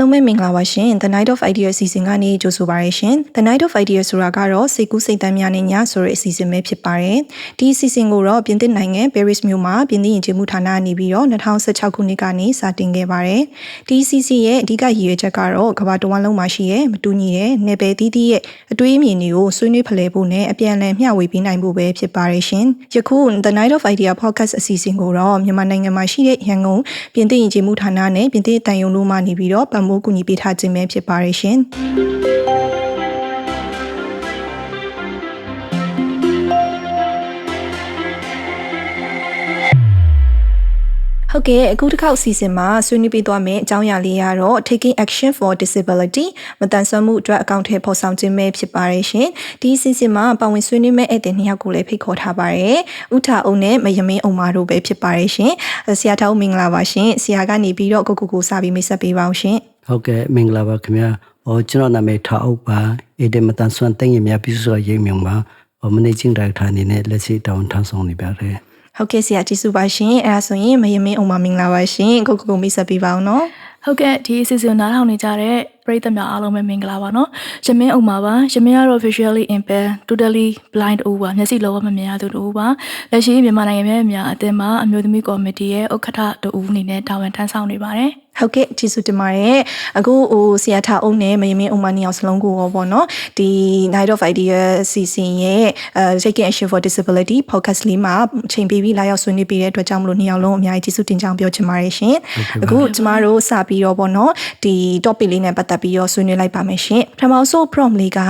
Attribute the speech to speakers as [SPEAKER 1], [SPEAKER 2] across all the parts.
[SPEAKER 1] လုံးပဲမင်္ဂလာပါရှင် The Night of Ideas အစီအစဉ်ကနေကြိုဆိုပါရရှင် The Night of Ideas ဆိုတာကတော့စိတ်ကူးစိတ်သန်းများနဲ့ညဆိုတဲ့အစီအစဉ်ပဲဖြစ်ပါတယ်ဒီအစီအစဉ်ကိုတော့ပြင်သစ်နိုင်ငံ Paris မြို့မှာပြင်သစ်ယဉ်ကျေးမှုဌာနနေပြီးတော့2016ခုနှစ်ကနေစတင်ခဲ့ပါတယ်ဒီအစီအစဉ်ရဲ့အဓိကရည်ရွယ်ချက်ကတော့ကမ္ဘာတဝန်းလုံးမှာရှိတဲ့မတူညီတဲ့နယ်ပယ်သီးသီးရဲ့အတွေးအမြင်တွေကိုဆွေးနွေးဖလှယ်ဖို့နဲ့အပြန်အလှန်မျှဝေပေးနိုင်ဖို့ပဲဖြစ်ပါတယ်ရှင်ယခု The Night of Idea Podcast အစီအစဉ်ကိုတော့မြန်မာနိုင်ငံမှာရှိတဲ့ရန်ကုန်ပြင်သစ်ယဉ်ကျေးမှုဌာနနဲ့ပြင်သစ်တန်ယုံတို့မှနေပြီးတော့ပံ့ပိုးကူညီပေးထားခြင်းပဲဖြစ်ပါရရှင်ဟုတ်ကဲ့အခုတစ်ခေါက်အစီအစဉ်မှာဆွေးနွေးပေးသွားမယ့်အကြောင်းအရာလေးကတော့ Taking Action for Disability မတန်ဆွမ်းမှုအတွက်အကောင့်ထဲပေါ်ဆောင်ခြင်းပဲဖြစ်ပါရရှင်ဒီအစီအစဉ်မှာပါဝင်ဆွေးနွေးမယ့်ဧည့်သည်နှစ်ယောက်ကိုလည်းဖိတ်ခေါ်ထားပါရယ်ဥထာအုံနဲ့မယမင်းအုံမာတို့ပဲဖြစ်ပါရရှင်ဆရာထောက်မင်္ဂလာပါရှင်ဆရာကနေပြီးတော့ကိုစာပြီးမိတ်ဆက်ပေးပါအောင်ရှင်ဟ
[SPEAKER 2] ုတ်ကဲ့မင်္ဂလာပါခင်ဗျာကျွန်တော်နာမည်ထားအုပ်ပါဧည့်သည်မတန်ဆွမ်းတိုင်းရများပြုစုရေးမြုံမှာManaging Director အနေနဲ့လက်ရှိတာဝန်ထမ်းဆောင်နေပါတယ်ဟ
[SPEAKER 1] ုတ်ကဲ့ဆရာကျေးဇူးပါရှင်အဲ့ဒါဆိုရင်မယမင်းအုံမာမင်္ဂလာပါရှင်ကိုမိတ်ဆက်ပေးပါအောင်နော်ဟ
[SPEAKER 3] ုတ်ကဲ့ဒီအစီအစဉ်နားထောင်နေကြတဲ့ပရိသတ်များအားလုံးပဲမင်္ဂလာပါနော်ရမင်းအုံပါပါရမင်းကတော့ visually impaired totally blind ဦးပါမျက်စိလုံးဝမမြင်ရသူတို့ပါလက်ရှိမြန်မာနိုင်ငံရဲ့အများအသင်းမှာအမျိုးသမီးကော်မတီရဲ့ဥက္ကဋ္ဌတူဦးအနေနဲ့တာဝန်ထမ်းဆောင်နေပါတယ်
[SPEAKER 1] ဟုတ်ကဲ့ကျေးဇူးတင်ပါတယ်အခုဆရာထားအုံးနဲ့မယမင်းအုံမနှစ်ယောက်စလုံးကိုပေါ့နော်ဒီ Night of Idea စီစဉ်ရဲ့ Taking Action for Disability podcast လေးမှာချိန်ပေးပြီးလာရောက်ဆွေးနွေးပေးတဲ့အတွက်ကြောင့်မလို့နှစ်ယောက်လုံးအများကြီးကျေးဇူးတင်ကြောင်းပြောချင်ပါတယ်ရှင်အခုကျမတို့စပြီးတော့ပေါ့နော်ဒီ topic လေးနဲ့ပတ်သက်ပြီးတော့ဆွေးနွေးလိုက်ပါမယ်ရှင်ပထမဆုံး prompt လေးက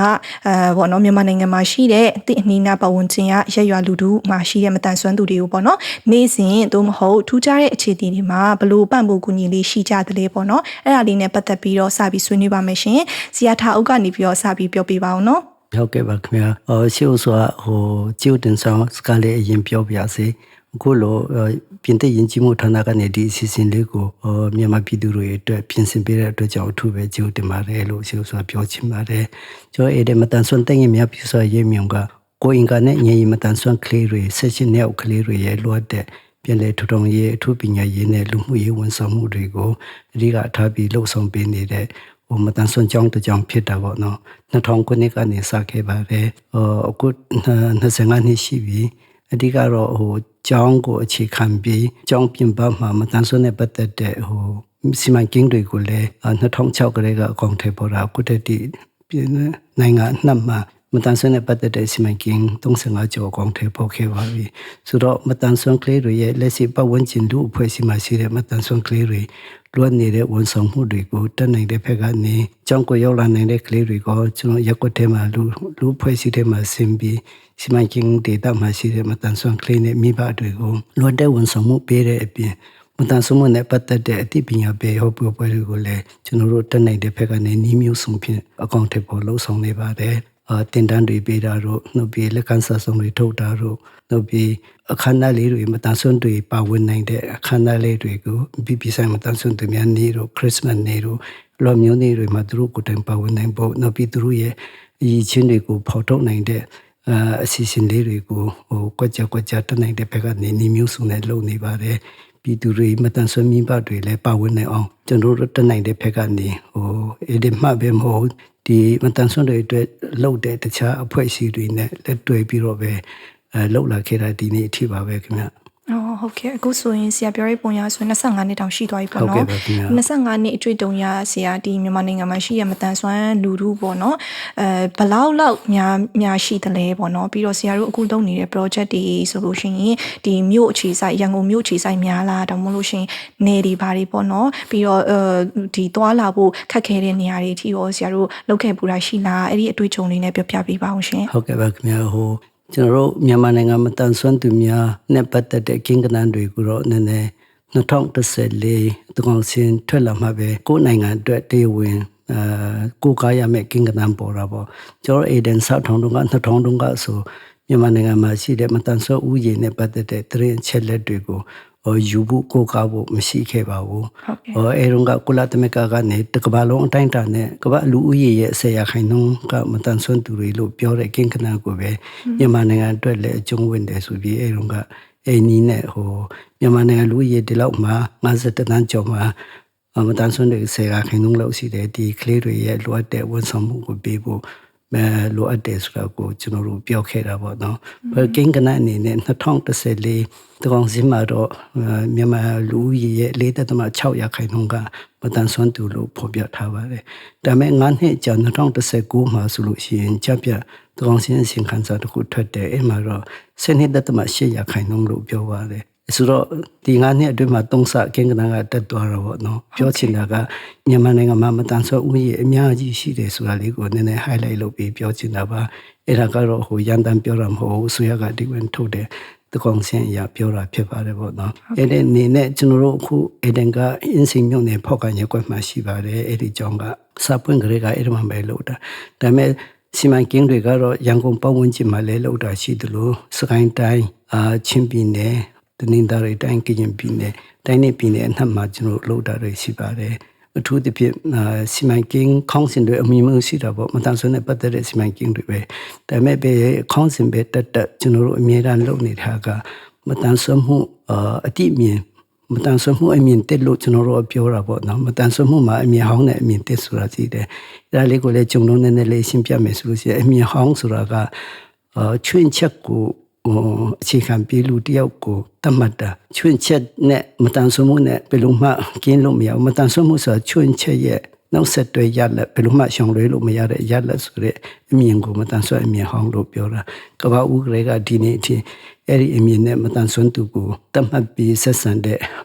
[SPEAKER 1] ပေါ့နော်မြန်မာနိုင်ငံမှာရှိတဲ့အသည့်အနီးနားပတ်ဝန်းကျင်ရရက်ရွာလူထုမှာရှိတဲ့မတန်ဆွမ်းသူတွေကိုပေါ့နော်နေ့စဉ်သို့မဟုတ်ထူးခြားတဲ့အခြေအနေတွေမှာဘလို့ပံ့ပိုးကူညီလေးရှိကြတယ်လေပေါ့နော်အဲ့ဒါလေးနဲ့ပတ်သက်ပြီးတော့စပြီးဆွေးနွေးပါမယ်ရှင်ဆရာထားအုပ်ကနေပြီးတော့စပြီးပြောပြပါအောင်နော်ဟ
[SPEAKER 2] ုတ်ကဲ့ပါခင်ဗျာရှေ့ဆိုကျိုးတင်ဆောင်စကလေးအရင်ပြောပြစေအခုလိုပြင်သစ်ယဉ်ကျေးမှုဌာနကနေဒီအစီအစဉ်လေးကိုမြန်မာပြည်သူတွေအတွက်ပြင်ဆင်ပေးတဲ့အတွက်ကြောင့်အထူးပဲကျေးဇူးတင်ပါတယ်လို့ရှေ့ဆိုပြောချင်ပါတယ်ကျွန်တော်အဲ့ဒီမတန်ဆွမ်းတဲ့များပြဆိုရေးမြုံကကိုအင်ကနဲ့ညင်မတန်ဆွမ်းကလေးတွေဆက်ရှင်တဲ့ကလေးတွေရဲ့လိုအပ်တဲ့ပြန်လည်ထူထောင်ရေးအထူးပညာရေးနဲ့လူမှုရေးဝန်ဆောင်မှုတွေကိုအဓိကထားပြီးလှုပ်ဆောင်ပေးနေတဲ့မတန်ဆွမ်းကြောင်းတစ်ကြောင်းဖြစ်တာပေါ့နော်2000ခုနှစ်ကနေစခဲ့ပါတယ်အခု25နှစ်ရှိပြီအဓိကတော့ကျောင်းကိုအခြေခံပြီးကျောင်းပြင်ပမှာမတန်ဆွမ်းတဲ့ပတ်သက်တဲ့စီမံကိန်းတွေကိုလည်း2006ကလေးကအကောင့်ထဲပေါ်တာအခုတည်းပြည်နိုင်ငံအနှံ့မှာမတန်ဆွမ်းတဲ့ပတ်သက်တဲ့စီမံကိန်း35ကျော်အကောင့်ထဲပေါ်ခဲ့ပါပြီဆိုတော့မတန်ဆွမ်းကလေးတွေရဲ့လက်ရှိပတ်ဝန်းကျင်တို့အဖွဲ့အစည်းမှာရှိတဲ့မတန်ဆွမ်းကလေးတွေလွတ်နေတဲ့ဝန်ဆောင်မှုတွေကိုတက်နိုင်တဲ့ဘက်ကနေကျောင်းကိုရောက်လာနိုင်တဲ့ကလေးတွေကိုကျွန်တော်ရက်ွက်ထဲမှာလူအဖွဲ့အစည်းထဲမှာဆင်းပြီးစီမံကိန်းဒေတာမှာရှိတဲ့မတန်ဆွမ်းကလေးနဲ့မိဘတွေကိုလွတ်တဲ့ဝန်ဆောင်မှုပေးတဲ့အပြင်မတန်ဆွမ်းမှုနဲ့ပတ်သက်တဲ့အသိပညာပေးဟောပြောပွဲတွေကိုလည်းကျွန်တော်တို့တက်နိုင်တဲ့ဘက်ကနေနှီးမျိုးစုံဖြင့်အကောင့်ထဲပေါ်လှုပ်ဆောင်နေပါတယ်တင်တန်းတွေပေးတာတို့နှုတ်ပြီးလက်ကန်စာဆုံးတွေထုတ်တာတို့နှုတ်ပြီးအခမ်းအနားလေးတွေမတန်ဆွမ်းတွေပါဝင်နိုင်တဲ့အခမ်းအနားလေးတွေကိုပြည်ဆိုင်မတန်ဆွမ်းတွေများနေ့တို့ခရစ်စမတ်နေ့တို့လော်မျိုးနေ့တွေမှာသူတို့ကိုယ်တိုင်ပါဝင်နိုင်ဖို့နှုတ်ပြီးသူတို့ရဲ့အရေးချင်းတွေကိုဖော်ထုတ်နိုင်တဲ့အစီအစဉ်လေးတွေကိုကွက်ကြတက်နိုင်တဲ့ဘက်ကနေနှီးမျိုးစုံနဲ့လုပ်နေပါတယ်ပြည်သူတွေမတန်ဆွမ်းမိဘတွေလည်းပါဝင်နိုင်အောင်ကျွန်တော်တို့တက်နိုင်တဲ့ဘက်ကနေအဲ့ဒီမှပဲမဟုတ်ဒီမတန်ဆွမ်းတွေအတွက်လှုပ်တဲ့တခြားအဖွဲ့အစည်းတွေနဲ့လက်တွဲပြီးတော့ပဲလှုပ်လာခဲ့တာဒီနေ့အထိပါပဲခင်ဗျ
[SPEAKER 1] ဟုတ်ကဲ့အခုဆိုရင်ဆရာပြောရေးပုံရဆို25နှစ်တောင်ရှိသွားပြီပေါ့နော်25နှစ်အတွေ့အကြုံရဆရာဒီမြန်မာနိုင်ငံမှာရှိရမတန်ဆွမ်းလူထုပေါ့နော်ဘလောက်များရှိတယ်လဲပေါ့နော်ပြီးတော့ဆရာတို့အခုလုပ်နေတဲ့ project တွေဆိုလို့ရှိရင်ဒီမြို့အခြေဆိုင်ရန်ကုန်မြို့အခြေဆိုင်များလားတောင်မလို့ရှိရင်နေတွေဘာတွေပေါ့နော်ပြီးတော့ဒီသွားလာဖို့ခက်ခဲတဲ့နေရာတွေအထိရောဆရာတို့လုပ်ခဲ့ပူတာရှိလားအဲ့ဒီအတွေ့အကြုံလေးနဲ့ပြောပြပေးပါအောင်ရှင်
[SPEAKER 2] ဟုတ်ကဲ့ပါခင်ဗျာကျွန်တော်တို့မြန်မာနိုင်ငံမတန်ဆွမ်းသူများနဲ့ပတ်သက်တဲ့ကိန်းဂဏန်းတွေကိုတော့နည်းနည်း2014တကောင်စင်ထွက်လာမှပဲကိုယ်နိုင်ငံအတွက်တရားဝင်ကိုကားရမယ့်ကိန်းဂဏန်းပေါ်တာပေါ့ကျွန်တော်အေဒန်ဆောက်ထောင်တုန်းက2000တုန်းကဆိုမြန်မာနိုင်ငံမှာရှိတဲ့မတန်ဆွမ်းဥယျာဉ်နဲ့ပတ်သက်တဲ့သတင်းအချက်လက်တွေကိုယူဖို့ကိုကားဖို့မရှိခဲ့ပါဘူးအဲတုန်းကကုလသမဂ္ဂကနေတကမ္ဘာလုံးအတိုင်းအတာနဲ့ကမ္ဘာလူဦးရေရဲ့10%ကမတန်ဆွမ်းသူတွေလို့ပြောတဲ့ကိန်းဂဏန်းကိုပဲမြန်မာနိုင်ငံအတွက်လည်းအကျုံးဝင်တယ်ဆိုပြီးအဲတုန်းကနီးနဲ့မြန်မာနိုင်ငံလူဦးရေဒီလောက်မှာ50တန်းကျော်မှာ မတန်ဆွမ်းတွေဆယ်ကခိုင်နှုန်းလောက်ရှိတယ်ဒီကလေးတွေရဲ့လိုအပ်တဲ့ဝန်ဆောင်မှုကိုပေးဖို့လိုအပ်တယ်ဆိုတာကိုကျွန်တော်တို့ပြောခဲ့တာပေါ့နော်။ကိန်းကနအနေနဲ့2014တကောင်စင်းမှာတော့မြန်မာလူဦးရေရဲ့4.6ရာခိုင်နှုန်းကမတန်ဆွမ်းသူလို့ဖော်ပြထားပါတယ်။ဒါပေမဲ့9နှစ်ကြာ2019မှာဆိုလို့ရှိရင်ကြပြတကောင်စင်းအစီရင်ခံစာတစ်ခုထွက်တယ်အဲ့မှာတော့12.8ရာခိုင်နှုန်းလို့ပြောပါတယ်။ဆိုတော့ဒီ9နှစ်အတွင်းမှာ3ဆကိန်းကနကတက်သွားတော့ပေါ့နော်။ပြောချင်တာကမြန်မာနိုင်ငံမှာမတန်ဆွမ်းဦးရေအများကြီးရှိတယ်ဆိုတာလေးကိုနည်းနည်း highlight လုပ်ပြီးပြောချင်တာပါအဲ့ဒါကတော့ဟိုရန်တမ်းပြောတာမဟုတ်ဘူးဆိုရကဒီဝင်ထုတ်တယ်တကောင်စင်အရာပြောတာဖြစ်ပါတယ်ပေါ့နော်အဲ့ဒီနေနဲ့ကျွန်တော်တို့အခုအဒန်ကအင်းစိန်မြို့နယ်ဖောက်ကရက်ကွက်မှာရှိပါတယ်အဲ့ဒီကြောင့်ကစာပွင့်ကလေးကအဲ့ဒီမှာပဲလို့တာဒါပေမဲ့စီမံကိန်းတွေကတော့ရန်ကုန်ပတ်ဝန်းကျင်မှာလည်းလောက်တာရှိတယ်လို့စကိုင်းတိုင်းချင်းပြည်နယ်တနင်္သာရီတိုင်းကရင်ပြည်နယ်တိုင်းနဲ့ပြည်နယ်အနှံ့မှာကျွန်တော်လောက်တာတွေရှိပါတယ်အထူးသဖြင့်စီမံကိန်းခေါင်းစဉ်တွေအမြင်မျိုးရှိတာပေါ့မတန်ဆွမ်းတဲ့ပတ်သက်တဲ့စီမံကိန်းတွေပဲဒါပေမဲ့ပဲခေါင်းစဉ်ပဲတက်ကျွန်တော်တို့အမြဲတမ်းလုပ်နေတာကမတန်ဆွမ်းမှုအတိအမြင်မတန်ဆွမ်းမှုအမြင်တက်လို့ကျွန်တော်တို့ပြောတာပေါ့နော်မတန်ဆွမ်းမှုမှာအမြင်ဟောင်းနဲ့အမြင်တက်ဆိုတာရှိတယ်အဲဒါလေးကိုလည်းကျွန်တော်နည်းနည်းလေးရှင်းပြမယ်ဆိုလို့ရှိရင်အမြင်ဟောင်းဆိုတာကချွင်းချက်ကိုအခြေခံပြီးလူတယောက်ကိုတတ်မှတ်တာချွင်းချက်နဲ့မတန်ဆွမ်းမှုနဲ့ဘယ်လိုမှကင်းလို့မရဘူးမတန်ဆွမ်းမှုဆိုတာချွင်းချက်ရဲ့နောက်ဆက်တွဲရလက်ဘယ်လိုမှရှောင်လွှဲလို့မရတဲ့ရလက်ဆိုတဲ့အမြင်ကိုမတန်ဆွမ်းအမြင်ဟောင်းလို့ပြောတာကမ္ဘာဦးကလေးကဒီနေ့အထိအဲ့ဒီအမြင်နဲ့မတန်ဆွမ်းသူကိုတတ်မှတ်ပြီးဆက်ဆံတဲ့အ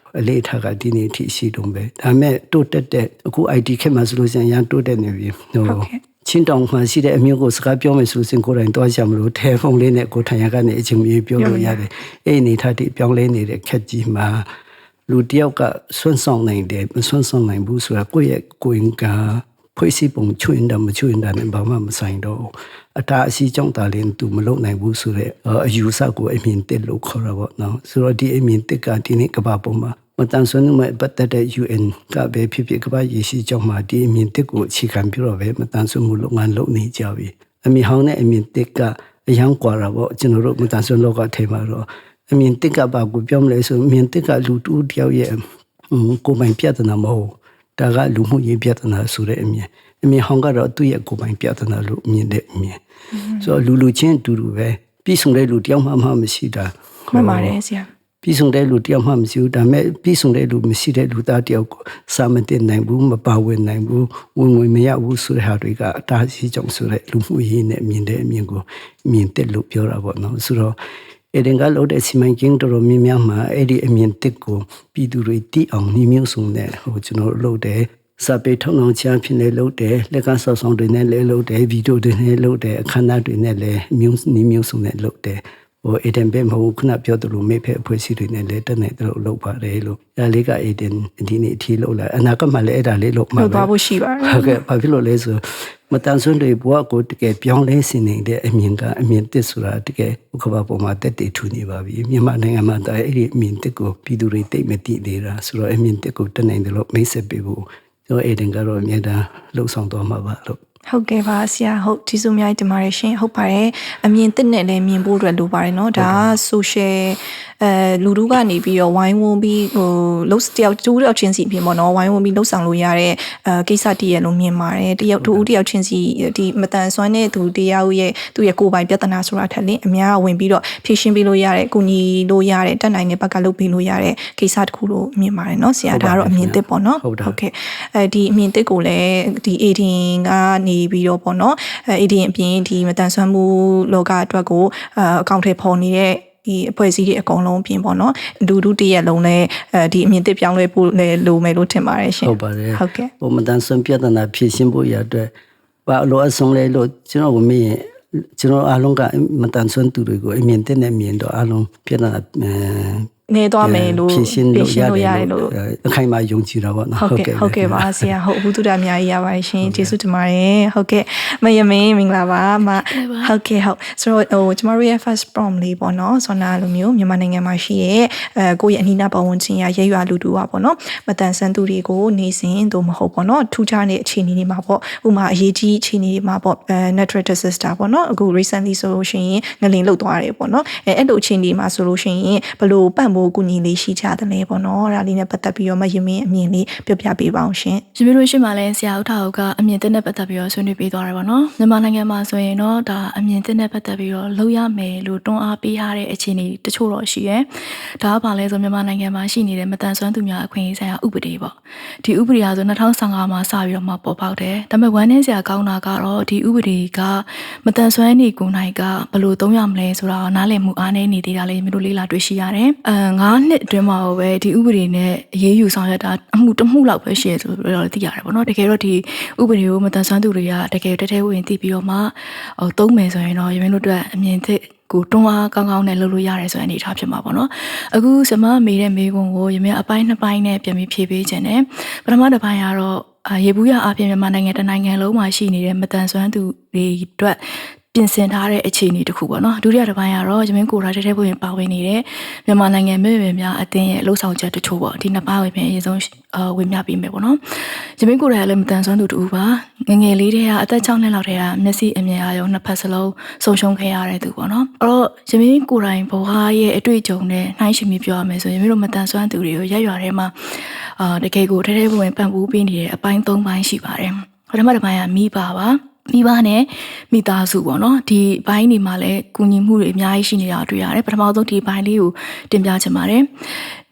[SPEAKER 2] လေးထားကဒီနေ့အထိရှိတုံးပဲဒါပေမဲ့တိုးတက်တဲ့အခု IT ခေတ်မှာဆိုလို့ရှိရင်ရန်တိုးတက်နေပြီချင်းတောင်မှာရှိတဲ့အမျိုးကိုစကားပြောမယ်ဆိုရင်ကိုယ်တိုင်တော့ရမလို့ထဲဖုန်းလေးနဲ့ကိုထိုင်ရကနေအချိန်ကြီးပြောလို့ရတယ်အဲ့ဒီအနေထားတိပြောင်းလဲနေတဲ့ခက်ကြီးမှာလူတယောက်ကဆွန့်ဆောင်နိုင်တယ်မဆွန့်ဆောင်နိုင်ဘူးဆိုတာကိုယ့်ရဲ့ကိုယ်ကဖွဲ့စည်းပုံချွင်းတယ်မချွင်းတယ်နဲ့ဘာမှမဆိုင်တော့အတားအဆီးကြောင့်တာလင်းသူမလုပ်နိုင်ဘူးဆိုတဲ့အယူဆကိုအမြင်တက်လို့ခေါ်တာပေါ့နော်ဆိုတော့ဒီအမြင်တက်ကဒီနေ့ကမ္ဘာပေါ်မှာမတန်ဆွမ်းမှုမဲ့ပတ်သက်တဲ့ UN ကပဲဖြစ်ဖြစ်ကမ္ဘာရည်ရှိကြောင်းမှာဒီအမြင်တက်ကိုအခြေခံပြီးတော့ပဲမတန်ဆွမ်းမှုလုပ်ငန်းလုပ်နေကြပြီအမြင်ဟောင်းနဲ့အမြင်တက်ကအယံကွာတာပေါ့ကျွန်တော်တို့မတန်ဆွမ်းလောကထဲမှာတော့အမြင်တက်ကဘာကိုပြောမလဲဆိုအမြင်တက်ကလူတူတယောက်ရဲ့ကိုယ်ပိုင်ပြဿနာမဟုတ်ဒါကလူမှုရေးပြဿနာဆိုတဲ့အမြင်ဟောင်းကတော့သူ့ရဲ့ကိုယ်ပိုင်ပြဿနာလို့မြင်တဲ့အမြင်ဆိုတော့လူချင်းအတူတူပဲပြီးဆုံးတဲ့လူတယောက်မှမရှိတာမ
[SPEAKER 1] ှန်ပါတယ်ဆရာပ
[SPEAKER 2] ြီးဆုံးတဲ့လူတယောက်မှမရှိဘူးဒါပေမဲ့ပြီးဆုံးတဲ့လူမရှိတဲ့လူသားတယောက်ကိုစာမတင်နိုင်ဘူးမပါဝင်နိုင်ဘူးဝင်မရဘူးဆိုတဲ့ဟာတွေကအတားအဆီးကြောင့်ဆိုတဲ့လူမှုရေးနဲ့မြင်တဲ့အမြင်ကိုမြင်တက်လို့ပြောတာပေါ့နော်ဆိုတော့အဲ့ဒီကလို့တဲ့စီမံကိန်းတော်များများမှာအဲ့ဒီအမြင်တက်ကိုပြည်သူတွေသိအောင်နှီးမျိုးစုံနဲ့ကျွန်တော်လုပ်တယ်စာပေထုတ်နှောင်ချမ်းဖြစ်နေလုပ်တယ်လက်ကဆောက်ဆောင်တွေနဲ့လည်းလုပ်တယ်ဗီဒီယိုတွေနဲ့လုပ်တယ်အခမ်းအနားတွေနဲ့လည်းမျိုးစုံနဲ့လုပ်တယ်အေဒန်ပဲမဟုတ်ခုနပြောသလိုမိဖက်အဖွဲ့အစည်းတွေနဲ့လည်းတက်နေတယ်လို့ပါတယ်လို့အဲလေးကအေဒန်ဒီနေ့အထိလုပ်လာအနာကမှလည်းအဲ့ဒါလေးလုပ်မှာပဲ
[SPEAKER 1] သွားဖို့ရှိပါတယ်
[SPEAKER 2] ဟုတ်ကဲ့ဘာဖြစ်လို့လဲဆိုမတန်ဆွမ်းတွေဘဝကိုတကယ်ပြောင်းလဲစင်နေတဲ့အမြင်ကအမြင်တစ်ဆိုတာတကယ်ဥက္ကဘာပေါ်မှာတက်တည်ထူနေပါပြီမြန်မာနိုင်ငံမှာဒါအဲ့ဒီအမြင်တစ်ကိုပြည်သူတွေသိမသိသေးတာဆိုတော့အမြင်တစ်ကိုတက်နိုင်တယ်လို့မိတ်ဆက်ပေးဖို့ကျွန်တော်အေဒန်ကတော့အမြဲတမ်းလှုပ်ဆောင်သွားမှာပါလို့ဟ
[SPEAKER 1] ုတ်ကဲ့ပါဆရာဟုတ်ကျေးဇူးအများကြီးတင်ပါတယ်ရှင်ဟုတ်ပါတယ်အမြင်တစ်နဲ့လည်းမြင်ဖို့အတွက်လိုပါတယ်เนาะဒါက social လူတို့ကနေပြီးတော့ဝိုင်းဝန်းပြီးလှုပ်တယောက်ချင်းစီပြင်ပေါ့เนาะဝိုင်းဝန်းပြီးလှုပ်ဆောင်လို့ရတဲ့ကိစ္စတည်းရလို့မြင်ပါတယ်တယောက်ချင်းစီဒီမတန်ဆွမ်းတဲ့သူတယောက်ရဲ့သူ့ရဲ့ကိုယ်ပိုင်ပြဿနာဆိုတာထက်လင်းအများဝင်ပြီးတော့ဖြေရှင်းပေးလို့ရတဲ့ကိုညီလို့ရတဲ့တက်နိုင်တဲ့ဘက်ကလုပ်ပေးလို့ရတဲ့ကိစ္စတစ်ခုလို့မြင်ပါတယ်เนาะဆရာဒါကတော့အမြင်တစ်ပေါ့เนาะဟုတ်ကဲ့ဒီအမြင်တစ်ကိုလည်းဒီ18ကနေပြီးတော့ပေါ့နော်ADNအပြင်ဒီမတန်ဆွမ်းမှုလောကအတွက်ကိုအကောင့်ထဲပေါ်နေတဲ့ဒီအဖွဲ့အစည်းတွေအကုန်လုံးပြင်ပေါ့နော်လူတို့တရက်လုံးလည်းဒီအမြင်သစ်ပြောင်းလဲဖို့လည်းလိုမယ်လို့ထင်ပါတယ်ရှင်
[SPEAKER 2] ဟုတ်ပါတယ်ဟုတ်ကဲ့မတန်ဆွမ်းပြဿနာဖြေရှင်းဖို့ရအတွက်ဘာလို့အဆုံးလဲလို့ကျွန်တော်ကမင်းကျွန်တော်အားလုံးကမတန်ဆွမ်းသူတွေကိုအမြင်သစ်နဲ့မြင်တော့အားလုံးပြဿနာ
[SPEAKER 1] နေသွားမယ်လို့ဖ
[SPEAKER 2] ြေရှင်းလို့ရတယ်လို့အခိုင်အမာယုံကြည်တာပေါ့နော်ဟ
[SPEAKER 1] ုတ်ကဲ့ပါဆရာဟုတ်ဘူးသူတာအများကြီးရပါတယ်ရှင်ကျေးဇူးတင်ပါတယ်ဟုတ်ကဲ့မယမင်းမင်္ဂလာပါဟုတ်ကဲ့ဟုတ်ဆိုတော့ကျမတို့ရဲ့ first prompt လေးပေါ့နော်ဆိုတော့လိုမျိုးမြန်မာနိုင်ငံမှာရှိရဲ့ကိုယ့်ရဲ့အနီးနားပတ်ဝန်းကျင်ရရဲရွာလူတူပါပေါ့နော်မတန်ဆန်းသူတွေကိုနေစဉ်တို့မဟုတ်ပေါ့နော်ထူးခြားတဲ့အခြေအနေတွေမှာပေါ့ဥမာအရေးကြီးအခြေအနေတွေမှာပေါ့ natural disaster ပေါ့နော်အခု recently ဆိုလို့ရှိရင်ငလင်လှုပ်သွားတယ်ပေါ့နော်အဲ့လိုအခြေအနေမှာဆိုလို့ရှိရင်ဘယ်လိုပံ့ပိုး ဖို့ကူညီလေးရှိကြတယ်လေပေါ့နော်ဒါလေးနဲ့ပတ်သက်ပြီးတော့မယမင်းအမြင်လေးပြောပြပေးပါအောင်ရှင်ရ
[SPEAKER 3] ှင်မျိုးတို့ရှိမှလည်းဆရာဦးထာဦးကအမြင်သစ်နဲ့ပတ်သက်ပြီးတော့ဆွေးနွေးပေးသွားတယ်ပေါ့နော်မြန်မာနိုင်ငံမှာဆိုရင်တော့ဒါအမြင်သစ်နဲ့ပတ်သက်ပြီးတော့လုပ်ရမယ်လို့တွန်းအားပေးရတဲ့အခြေအနေတချို့တော့ရှိရဲဒါကဘာလဲဆိုမြန်မာနိုင်ငံမှာရှိနေတဲ့မတန်ဆွမ်းသူများအခွင့်အရေးဆိုင်ရာဥပဒေပေါ့ဒီဥပဒေကဆို2015မှာစပြီးတော့မှပေါ်ပေါက်တယ်ဒါပေမဲ့ဝမ်းနည်းစရာကောင်းတာကတော့ဒီဥပဒေကမတန်ဆွမ်းနေကိုယ်နိုင်ကဘယ်လိုသုံးရမလဲဆိုတာနားလည်မှုအားနည်းနေသေးတာလေးမျိုးတို့လေ့လာတွေ့ရှိရတယ်9နှစ်အတွင်းမှာပဲဒီဥပဒေနဲ့အရေးယူဆောင်ရွက်တာအမှုတစ်မှုလောက်ပဲရှိရဆိုတော့သိရတယ်ပေါ့နော်တကယ်တော့ဒီဥပဒေကိုမတန်ဆွမ်းသူတွေကတကယ်တဲဝင်သိပြီးတော့မှသုံးမယ်ဆိုရင်တော့ရင်းတို့အတွက်အမြင်သစ်ကိုတွန်းအားကောင်းကောင်းနဲ့လုပ်လို့ရတယ်ဆိုတဲ့အနေအထားဖြစ်မှာပေါ့နော်အခုစမမေးတဲ့မေးခွန်းကိုရင်းအပိုင်းနှစ်ပိုင်းနဲ့ပြန်ပြီးဖြေပေးခြင်းနဲ့ပထမတစ်ပိုင်းကတော့ရေဘူးရအပြင်မြန်မာနိုင်ငံတနိုင်ငံလုံးမှာရှိနေတဲ့မတန်ဆွမ်းသူတွေအတွက်ပြင်ဆင်ထားတဲ့အခြေအနေတစ်ခုပေါ့နော်ဒုတိယတစ်ပိုင်းကတော့ရမင်းကိုရာတဲဝင်ပါဝင်နေတဲ့မြန်မာနိုင်ငံမြို့များအသင်းရဲ့လှုပ်ဆောင်ချက်တချို့ပေါ့ဒီနှစ်ပိုင်းပဲအရင်ဆုံးဝင်ပြပေးမယ်ပေါ့နော်ရမင်းကိုရာလည်းမတန်ဆွမ်းသူတူပါငယ်လေးတည်းကအသက်6နှစ်လောက်တည်းကမျက်စိအမြင်အာရုံနှစ်ဖက်စလုံးဆုံးရှုံးခဲ့ရတဲ့သူပေါ့နော်အဲ့တော့ရမင်းကိုရိုင်းဘဝရဲ့အတွေ့အကြုံနဲ့နှိုင်းယှဉ်ပြီးပြောရမယ်ဆိုရင်ရမင်းတို့မတန်ဆွမ်းသူတွေကိုရက်ရွာထဲမှာတကယ်ကိုတဲဝင်ပံ့ပိုးပေးနေတဲ့အပိုင်း3ပိုင်းရှိပါတယ်ပထမတစ်ပိုင်းကမိပါမိဘနဲ့မိသားစုပေါ့နော်ဒီဘိုင်းတွေမှာလည်းကူညီမှုတွေအများကြီးရှိနေတာတွေ့ရတယ်ပထမဆုံးဒီဘိုင်းလေးကိုတင်ပြချင်ပါတယ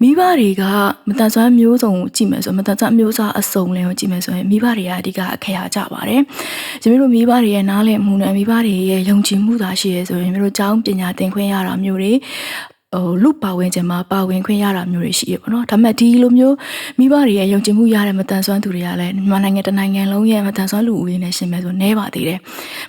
[SPEAKER 3] ်မိဘတွေကမတန်ဆွမ်းမျိုးစုံကြည့်မယ်ဆိုမတန်ဆွမ်းမျိုးစားအစုံလည်းကိုကြည့်မယ်ဆိုရင်မိဘတွေကအဓိကအခရာကြပါတယ်ကျွန်တော်တို့မိဘတွေရဲ့နားလည်မှုနဲ့မိဘတွေရဲ့ယုံကြည်မှုသာရှိရဲဆိုရင်တို့ကျောင်းပညာသင်ခွင့်ရတာမျိုးတွေလူပါဝင်ခြင်းမှာပါဝင်ခွင့်ရတာမျိုးတွေရှိရပေါ့နော်ဒါပေမဲ့ဒီလိုမျိုးမိဘတွေရဲ့ယုံကြည်မှုရတဲ့မတန်ဆွမ်းသူတွေကလည်းမြန်မာနိုင်ငံတနိုင်ငံလုံးရဲ့မတန်ဆွမ်းလူဦးရေနဲ့ရှင်မယ်ဆိုနဲပါသေးတယ်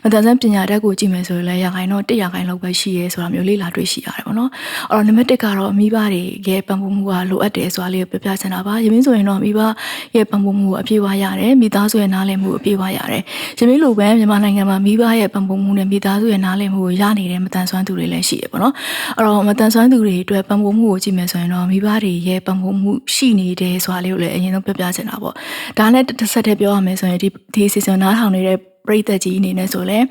[SPEAKER 3] မတန်ဆွမ်းပညာတတ်ကိုကြည့်မယ်ဆိုရင်လည်းရာခိုင်တော့100%လောက်ပဲရှိရဲဆိုတာမျိုးလေ့လာတွေ့ရှိရတယ်ပေါ့နော်အဲ့တော့နံပါတ်1ကတော့မိဘတွေရဲ့ပံ့ပိုးမှုကလိုအပ်တယ်ဆိုတာလေးကိုပြပြချင်တာပါရမင်းဆိုရင်တော့မိဘရဲ့ပံ့ပိုးမှုကိုအပြည့်အဝရတယ်မိသားစုရဲ့နားလည်မှုအပြည့်အဝရတယ်ရမင်းလိုပဲမြန်မာနိုင်ငံမှာမိဘရဲ့ပံ့ပိုးမှုနဲ့မိသားစုရဲ့နားလည်မှုကိုရနေတဲ့မတန်ဆွမ်းသူတွေလည်းရှိရပေါ့နော်အဲ့တော့မတန်ဆွမ်းသူတွေအတွက်ပံ့ပိုးမှုကိုကြည့်မယ်ဆိုရင်တော့မိဘတွေရဲ့ပံ့ပိုးမှုရှိနေတယ်ဆိုတာလေးကိုလည်းအရင်ဆုံးပြပြချင်တာပေါ့ဒါနဲ့တစ်ဆက်တည်းပြောရမယ်ဆိုရင်ဒီစီဇန်နားထောင်နေတဲ့ပရိသတ်ကြီးအနေနဲ့ဆိုလဲ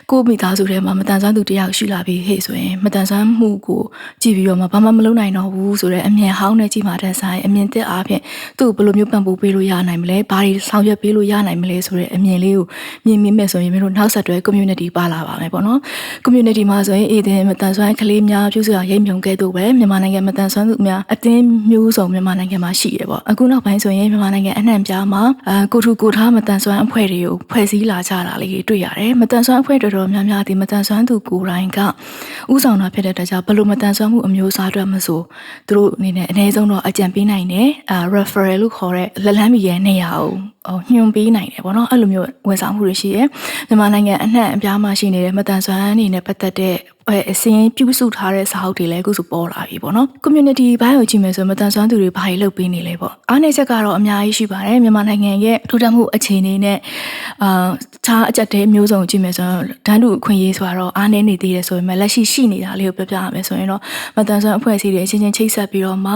[SPEAKER 3] ကိုမိသားစုထဲမှာမတန်ဆွမ်းသူတယောက်ရှိလာပြီးဟဲ့ဆိုရင်မတန်ဆွမ်းမှုကိုကြည့်ပြီးတော့မှဘာမှမလုပ်နိုင်တော့ဘူးဆိုတဲ့အမြင်ဟောင်းနဲ့ကြည့်မှတဲ့ဆိုင်အမြင်သက်အားဖြင့်သူ့ဘယ်လိုမျိုးပံ့ပိုးပေးလို့ရနိုင်မလဲဘာတွေဆောင်ရွက်ပေးလို့ရနိုင်မလဲဆိုတဲ့အမြင်လေးကိုမြင်မိမယ်ဆိုရင်မင်းတို့နောက်ဆက်တွဲ community ပါလာပါမယ်ပေါ့နော် community မှာဆိုရင်အေးတဲ့မတန်ဆွမ်းကလေးများပြုစုရရိပ်မြုံခဲ့တော့ပဲမြန်မာနိုင်ငံမတန်ဆွမ်းသူများအသင်းမျိုးစုံမြန်မာနိုင်ငံမှာရှိတယ်ပေါ့အခုနောက်ပိုင်းဆိုရင်မြန်မာနိုင်ငံအနှံ့ပြားမှာကိုထူကိုထားမတန်ဆွမ်းအဖွဲ့တွေကိုဖွဲ့စည်းလာကြတာလေးတွေ့ရတယ်မတန်ဆွမ်းအဖွဲ့တော်တော်များများဒီမတန်ဆွမ်းသူကိုယ်တိုင်ကဥဆောင်တာဖြစ်တဲ့အတွက်ကြောင့်ဘလို့မတန်ဆွမ်းမှုအမျိုးအစားအတွက်မဆိုသူတို့အနေနဲ့အနည်းဆုံးတော့အကြံပေးနိုင်တယ်referral လို့ခေါ်တဲ့လက်လန်းမီရဲ့နေရာကိုညွှန်ပေးနိုင်တယ်ပေါ့နော်အဲ့လိုမျိုးဝန်ဆောင်မှုတွေရှိတယ်မြန်မာနိုင်ငံအနှံ့အပြားမှာရှိနေတဲ့မတန်ဆွမ်းအနေနဲ့ပတ်သက်တဲ့အစင်းပြုစုထားတဲ့စာအုပ်တွေလည်းအခုဆိုပေါ်လာပြီပေါ့နော် community ဘိုင်းကိုကြည့်မယ်ဆိုမတန်ဆွမ်းသူတွေဘာတွေလုပ်ပေးနေလဲပေါ့အားနည်းချက်ကတော့အများကြီးရှိပါတယ်မြန်မာနိုင်ငံရဲ့ထူထပ်မှုအခြေအနေနဲ့ခြားအကြက်တဲမျိုးစုံကြည့်မယ်ဆိုတော့ဒန်းတူအခွင့်အရေးဆိုတော့အားနည်းနေသေးတယ်ဆိုပေမဲ့လက်ရှိနေတာလေးကိုပြပြရမယ်ဆိုရင်တော့မတန်ဆွမ်းအဖွဲ့အစည်းတွေအချင်းချင်းချိတ်ဆက်ပြီးတော့မှ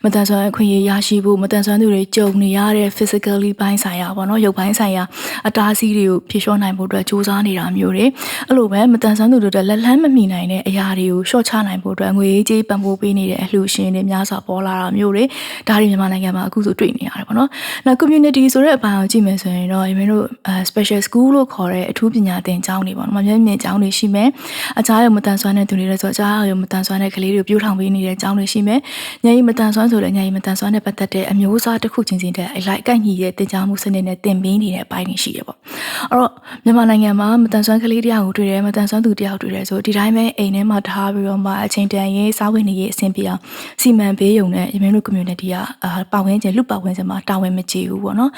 [SPEAKER 3] မတန်ဆွမ်းအခွင့်အရေးရရှိဖို့မတန်ဆွမ်းသူတွေကြုံနေရတဲ့ physically ဘိုင်းဆိုင်ရာပေါ့နော်ရုပ်ပိုင်းဆိုင်ရာအတားအဆီးတွေကိုဖြေလျှော့နိုင်ဖို့အတွက်စူးစမ်းနေတာမျိုးတွေအဲ့လိုပဲမတန်ဆွမ်းသူတွေအတွက်လက်လန်းမမီနိုင်တဲ့အရာတွေကိုရှော့ချနိုင်ဖို့အတွက်ငွေကြေးပံ့ပိုးပေးနေတဲ့အလှူရှင်တွေများစွာပေါ်လာတာမျိုးတွေဒါတွေမြန်မာနိုင်ငံမှာအခုဆိုတွေ့နေရတယ်ပေါ့နော်နောက် community ဆိုတဲ့အပိုင်းကိုကြည့်မယ်ဆိုရင်တော့မင်းတို့ special school လို့ခေါ်တဲ့အထူးပညာသင်ကျောင်းတွေပေါ့နော်မျက်မြင်ကျောင်းတွေရှိမယ်အခြားရုံမတန်ဆွမ်းတဲ့သူတွေလည်းဆိုအခြားရုံမတန်ဆွမ်းတဲ့ကလေးတွေပြုထောင်ပေးနေတဲ့ကျောင်းတွေရှိမယ်ညရီမတန်ဆွမ်းဆိုလည်းညရီမတန်ဆွမ်းတဲ့ပတ်သက်တဲ့အမျိုးအစားတစ်ခုချင်းချင်းတဲ့အလိုက်ကိုက်ညီတဲ့တင်ကြားမှုစနစ်နဲ့တင်ပေးနေတဲ့အပိုင်းတွေရှိတယ်ပေါ့အဲ့တော့မြန်မာနိုင်ငံမှာမတန်ဆွမ်းကလေးတယောက်ကိုတွေ့တယ်မတန်ဆွမ်းသူတယောက်တွေ့တယ်ဆိုဒီတိုင်းပဲအိမ်ထဲမှာထားပြီးတော့မှအချိန်တန်ရေးစားဝင်နေရေးအဆင်ပြေအောင်စီမံပေးရုံနဲ့ရမင်းတို့ community ကပတ်ဝန်းကျင်လူပတ်ဝန်းကျင်မှာတာဝန်မကျေဘူးပေါ့နော်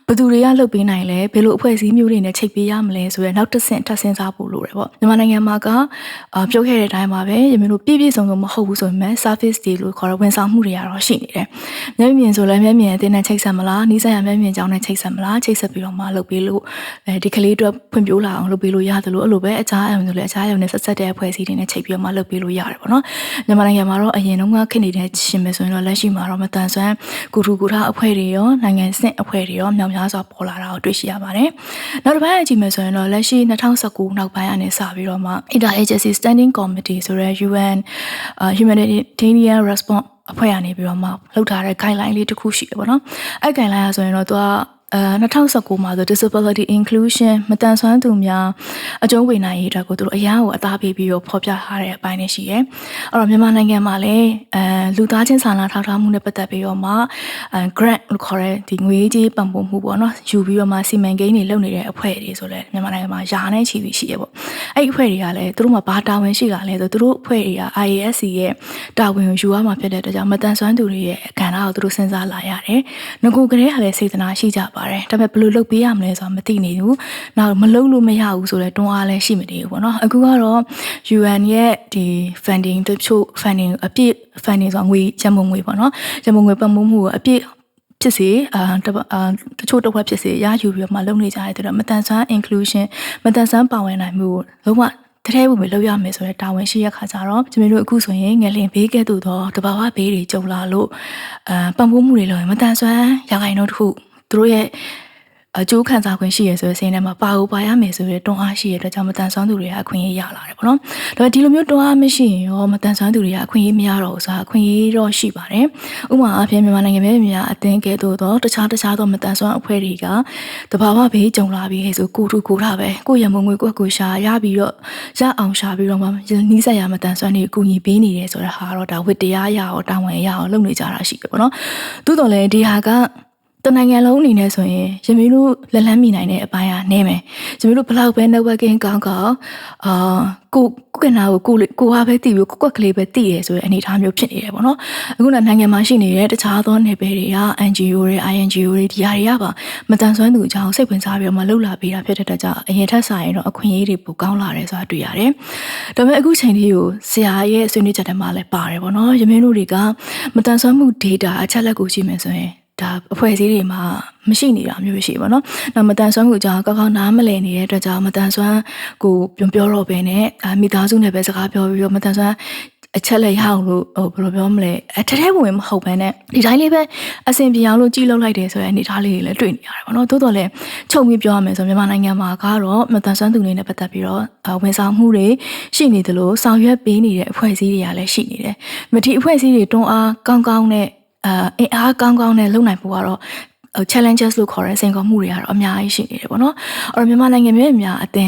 [SPEAKER 3] ဘယ်သူတွေကလုပ်ပေးနိုင်လဲဘယ်လိုအဖွဲ့အစည်းမျိုးတွေနဲ့ချိတ်ပေးရမလဲဆိုတော့နောက်တစ်ဆင့်ထပ်စဉ်းစားဖို့လိုတယ်ပေါ့မြန်မာနိုင်ငံမှာကပြောခဲ့တဲ့အတိုင်းပါပဲရမင်းတို့ပြည့်စုံမဟုတ်ဘူးဆိုပေမဲ့ service တွေလို့ခေါ်တဲ့ဝန်ဆောင်မှုတွေကတော့ရှိနေတယ်မျက်မြင်ဆိုလည်းမျက်မြင်အတင်းနဲ့ချိတ်ဆက်မလားနီးစပ်ရမျက်မြင်ကြောင်းနဲ့ချိတ်ဆက်မလားချိတ်ဆက်ပြီးတော့မှလုပ်ပေးလို့ဒီကလေးအတွက်ဖွံ့ဖြိုးလာအောင်လုပ်ပေးလို့ရတယ်လို့အဲ့လိုပဲအခြားအရုံဆိုလည်းအခြားအရုံနဲ့ဆက်ဆက်တဲ့အဖွဲ့ အစည်းတွေနဲ့ချိန်ပြီးတော့မှလုပ်ပေးလို့ရတယ်ပေါ့နော်မြန်မာနိုင်ငံမှာတော့အရင်တုန်းကခေတ်နေတဲ့ရှင်မယ်ဆိုရင်တော့လက်ရှိမှာတော့မတန်ဆွမ်းကိုထူကိုထအဖွဲ့တွေရောနိုင်ငံစစ်အဖွဲ့တွေရောမြောက်များစွာပေါ်လာတာကိုတွေ့ရှိရပါတယ်နောက်တစ်ပိုင်းအကြည့်မယ်ဆိုရင်တော့လက်ရှိ2019နောက်ပိုင်းအနေစပြီးတော့မှ Interagency Standing Committee ဆိုတဲ့ UN Humanitarian Response အဖွဲ့ကနေပြီးတော့မှလောက်ထားတဲ့ guideline လေးတစ်ခုရှိတယ်ပေါ့နော်အဲ့ guideline ဆိုရင်တော့သူက2019မှာဆို disability inclusion မတန်ဆွမ်းသူများအကျုံးဝင်နိုင်ရေးအတွက်ကိုသူတို့အရာကိုအသားပေးပြီးတော့ဖော်ပြထားတဲ့အပိုင်းတွေရှိတယ်။အဲ့တော့မြန်မာနိုင်ငံမှာလည်းလူသားချင်းစာနာထောက်ထားမှုနဲ့ပတ်သက်ပြီးတော့မှ grant လို့ခေါ်တဲ့ဒီငွေကြေးပံ့ပိုးမှုပေါ့နော်ယူပြီးတော့မှစီမံကိန်းတွေလုပ်နေတဲ့အဖွဲ့တွေဆိုလည်းမြန်မာနိုင်ငံမှာယာနဲ့ချီပြီးရှိရပေါ့။အဲ့ဒီအဖွဲ့တွေကလည်းသူတို့မှာဘာတာဝန်ရှိတာလဲဆိုသူတို့အဖွဲ့တွေက IASC ရဲ့တာဝန်ကိုယူရမှာဖြစ်တဲ့အတွက်ကြောင့်မတန်ဆွမ်းသူတွေရဲ့အခမ်းအနားကိုသူတို့စဉ်းစားလာရတယ်။ငကိုကလေးကလည်းစေတနာရှိကြပါဒါပေမဲ့ဘယ်လိုလုပ်ပေးရမလဲဆိုတာမသိနေဘူး။နောက်မလုပ်လို့မရဘူးဆိုတော့တွန်းအားလည်းရှိမနေဘူးပေါ့နော်။အခုကတော့ UN ရဲ့ဒီ funding တချို့ funding အပြည့် funding ဆိုတာငွေရန်ပုံငွေပေါ့နော်။ရန်ပုံငွေပံ့ပိုးမှုကိုအပြည့်ဖြစ်စေတချို့တစ်ဝက်ဖြစ်စေရယူပြီးတော့မှလုပ်နေကြတဲ့အတွက်မတန်ဆွမ်း inclusion မတန်ဆွမ်းပါဝင်နိုင်မှုကိုလုံးဝတထဲဝင်လောက်ရမယ်ဆိုတဲ့တာဝန်ရှိရခါကြတော့ကျွန်တော်တို့အခုဆိုရင်ငလင်ဘေးကဲ့သို့သောတဘာဝဘေးတွေကြုံလာလို့ပံ့ပိုးမှုတွေလုပ်ရင်မတန်ဆွမ်းရခိုင်တော့တခုသူတို့ရဲ့အကျိုးခံစား권ရှိရဆိုတဲ့စိတ်ထဲမှာပါရမယ်ဆိုတဲ့တွန်းအားရှိရတဲ့ကြောင့်မတန်ဆွမ်းသူတွေကအခွင့်အရေးရလာတယ်ပေါ့နော်။ဒါပေမဲ့ဒီလိုမျိုးတွန်းအားမရှိရင်ရောမတန်ဆွမ်းသူတွေကအခွင့်အရေးမရတော့ဘူးဆိုတာအခွင့်အရေးတော့ရှိပါတယ်။ဥပမာအဖြစ်မြန်မာနိုင်ငံပဲများအသင်းကဲ့သို့သောတခြားသောမတန်ဆွမ်းအဖွဲ့တွေကတဘာဝဘေးကြုံလာပြီးဆိုကိုထူကိုထားပဲကိုရမုံငွေကိုရှာရပြီးတော့ရအောင်ရှာပြီးတော့မှနီးစပ်ရမတန်ဆွမ်းတွေအကူအညီပေးနေတယ်ဆိုတဲ့ဟာတော့ဒါဝတ္တရားရအောင်တာဝန်ရအောင်လုပ်နေကြတာရှိတယ်ပေါ့နော်။သို့တော်လည်းဒီဟာကတနိုင်ငံလုံးအနေနဲ့ဆိုရင်ရမင်းတို့လက်လန်းမိနိုင်တဲ့အပိုင်းကနည်းမယ်။ရမင်းတို့ဘလောက်ပဲ networking ကောင်းကိုကနာကိုဟာပဲတည်ပြီးကိုကွက်ကလေးပဲတည်ရဆိုတဲ့အနေအထားမျိုးဖြစ်နေတယ်ပေါ့နော်။အခုနိုင်ငံမှာရှိနေတဲ့တခြားသောနယ်ပယ်တွေက NGO တွေ INGO တွေဒီဟာတွေကပါမတန်ဆွမ်းသူအကြောင်းစိတ်ဝင်စားပြီးတော့မှလှုပ်လာပေးတာဖြစ်တဲ့အတွက်ကြောင့်အရင်ထက်ဆိုင်တော့အခွင့်အရေးတွေပိုကောင်းလာတယ်ဆိုတာတွေ့ရတယ်။ဒါပေမဲ့အခုချိန်လေးကိုဆရာရဲ့ဆွေးနွေးချက်ထဲမှာလည်းပါတယ်ပေါ့နော်။ရမင်းတို့တွေကမတန်ဆွမ်းမှု data အချက်လက်ကိုကြည့်မယ်ဆိုရင်ဒါအဖွဲ့အစည်းတွေမှာမရှိနေတာမျိုးရှိပါတော့။နောက်မတန်ဆွမ်းမှုကြောင့်ကောင်းနားမလည်နေတဲ့အတွက်ကြောင့်မတန်ဆွမ်းကိုပြောတော့ပဲနဲ့မိသားစုနဲ့ပဲစကားပြောပြီးတော့မတန်ဆွမ်းအချက်လက်ရအောင်လို့ဘယ်လိုပြောမလဲထဲဝင်မဟုတ်ဘဲနဲ့ဒီတိုင်းလေးပဲအဆင်ပြေအောင်လို့ကြည့်လုပ်လိုက်တယ်ဆိုတဲ့အနေအထားလေးတွေလည်းတွေ့နေရတယ်ပေါ့နော်။သို့တော်လည်းချုပ်ပြီးပြောရမယ်ဆိုမြန်မာနိုင်ငံမှာကတော့မတန်ဆွမ်းသူတွေနဲ့ပတ်သက်ပြီးတော့ဝန်ဆောင်မှုတွေရှိနေတယ်လို့ဆောင်ရွက်ပေးနေတဲ့အဖွဲ့အစည်းတွေကလည်းရှိနေတယ်။မထီအဖွဲ့အစည်းတွေတွန်းအားကောင်းနဲ့အင်အားကောင်းနဲ့လုပ်နိုင်ဖို့ကတော့challenges လို့ခေါ်တဲ့စိန်ခေါ်မှုတွေကတော့အများကြီးရှိနေတယ်ပေါ့နော်။အဲ့တော့မြန်မာနိုင်ငံရဲ့အများအသင်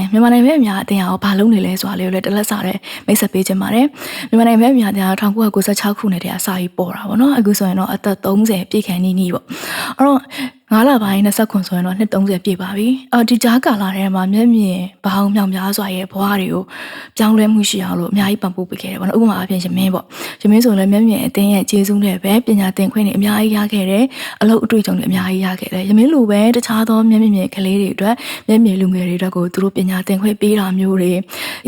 [SPEAKER 3] းရောဘာလုပ်နေလဲဆိုတာလေးကိုလည်းတလက်စားတဲ့မိတ်ဆက်ပေးခြင်းပါတယ်။မြန်မာနိုင်ငံရဲ့အများအသင်းက1996ခုနှစ်တည်းအစကြီးပေါ်တာပေါ့နော်။အခုဆိုရင်တော့အသက်30ပြည့်ခန့်နီးပေါ့။အဲ့တော့9လပိုင်း29ဆိုရင်တော့နှစ်30ပြည့်ပါပြီ။ဒီကြားကာလထဲမှာမျက်မြင်ဘာအောင်မြောင်များစွာရဲ့ဘဝတွေကိုပြောင်းလဲမှုရှိအောင်လို့အများကြီးပံ့ပိုးပေးခဲ့တယ်ပေါ့နော်။ဥပမာအဖြစ်ရမင်းပေါ့။ရမင်းဆိုလည်းမျက်မြင်အသင်းရဲ့ကျေးဇူးနဲ့ပဲပညာသင်ခွင့်တွေအများကြီးရခဲ့တယ်။အလုပ်အတွေ့အကြုံတွေအများကြီးရခဲ့တယ်။ရမင်းလိုပဲတခြားသောမျက်မြင်ကလေးတွေအတွက်မျက်မြင်လူငယ်တွေအတွက်ကိုသူတို့ပညာသင်ခွင့်ပေးတာမျိုးတွေ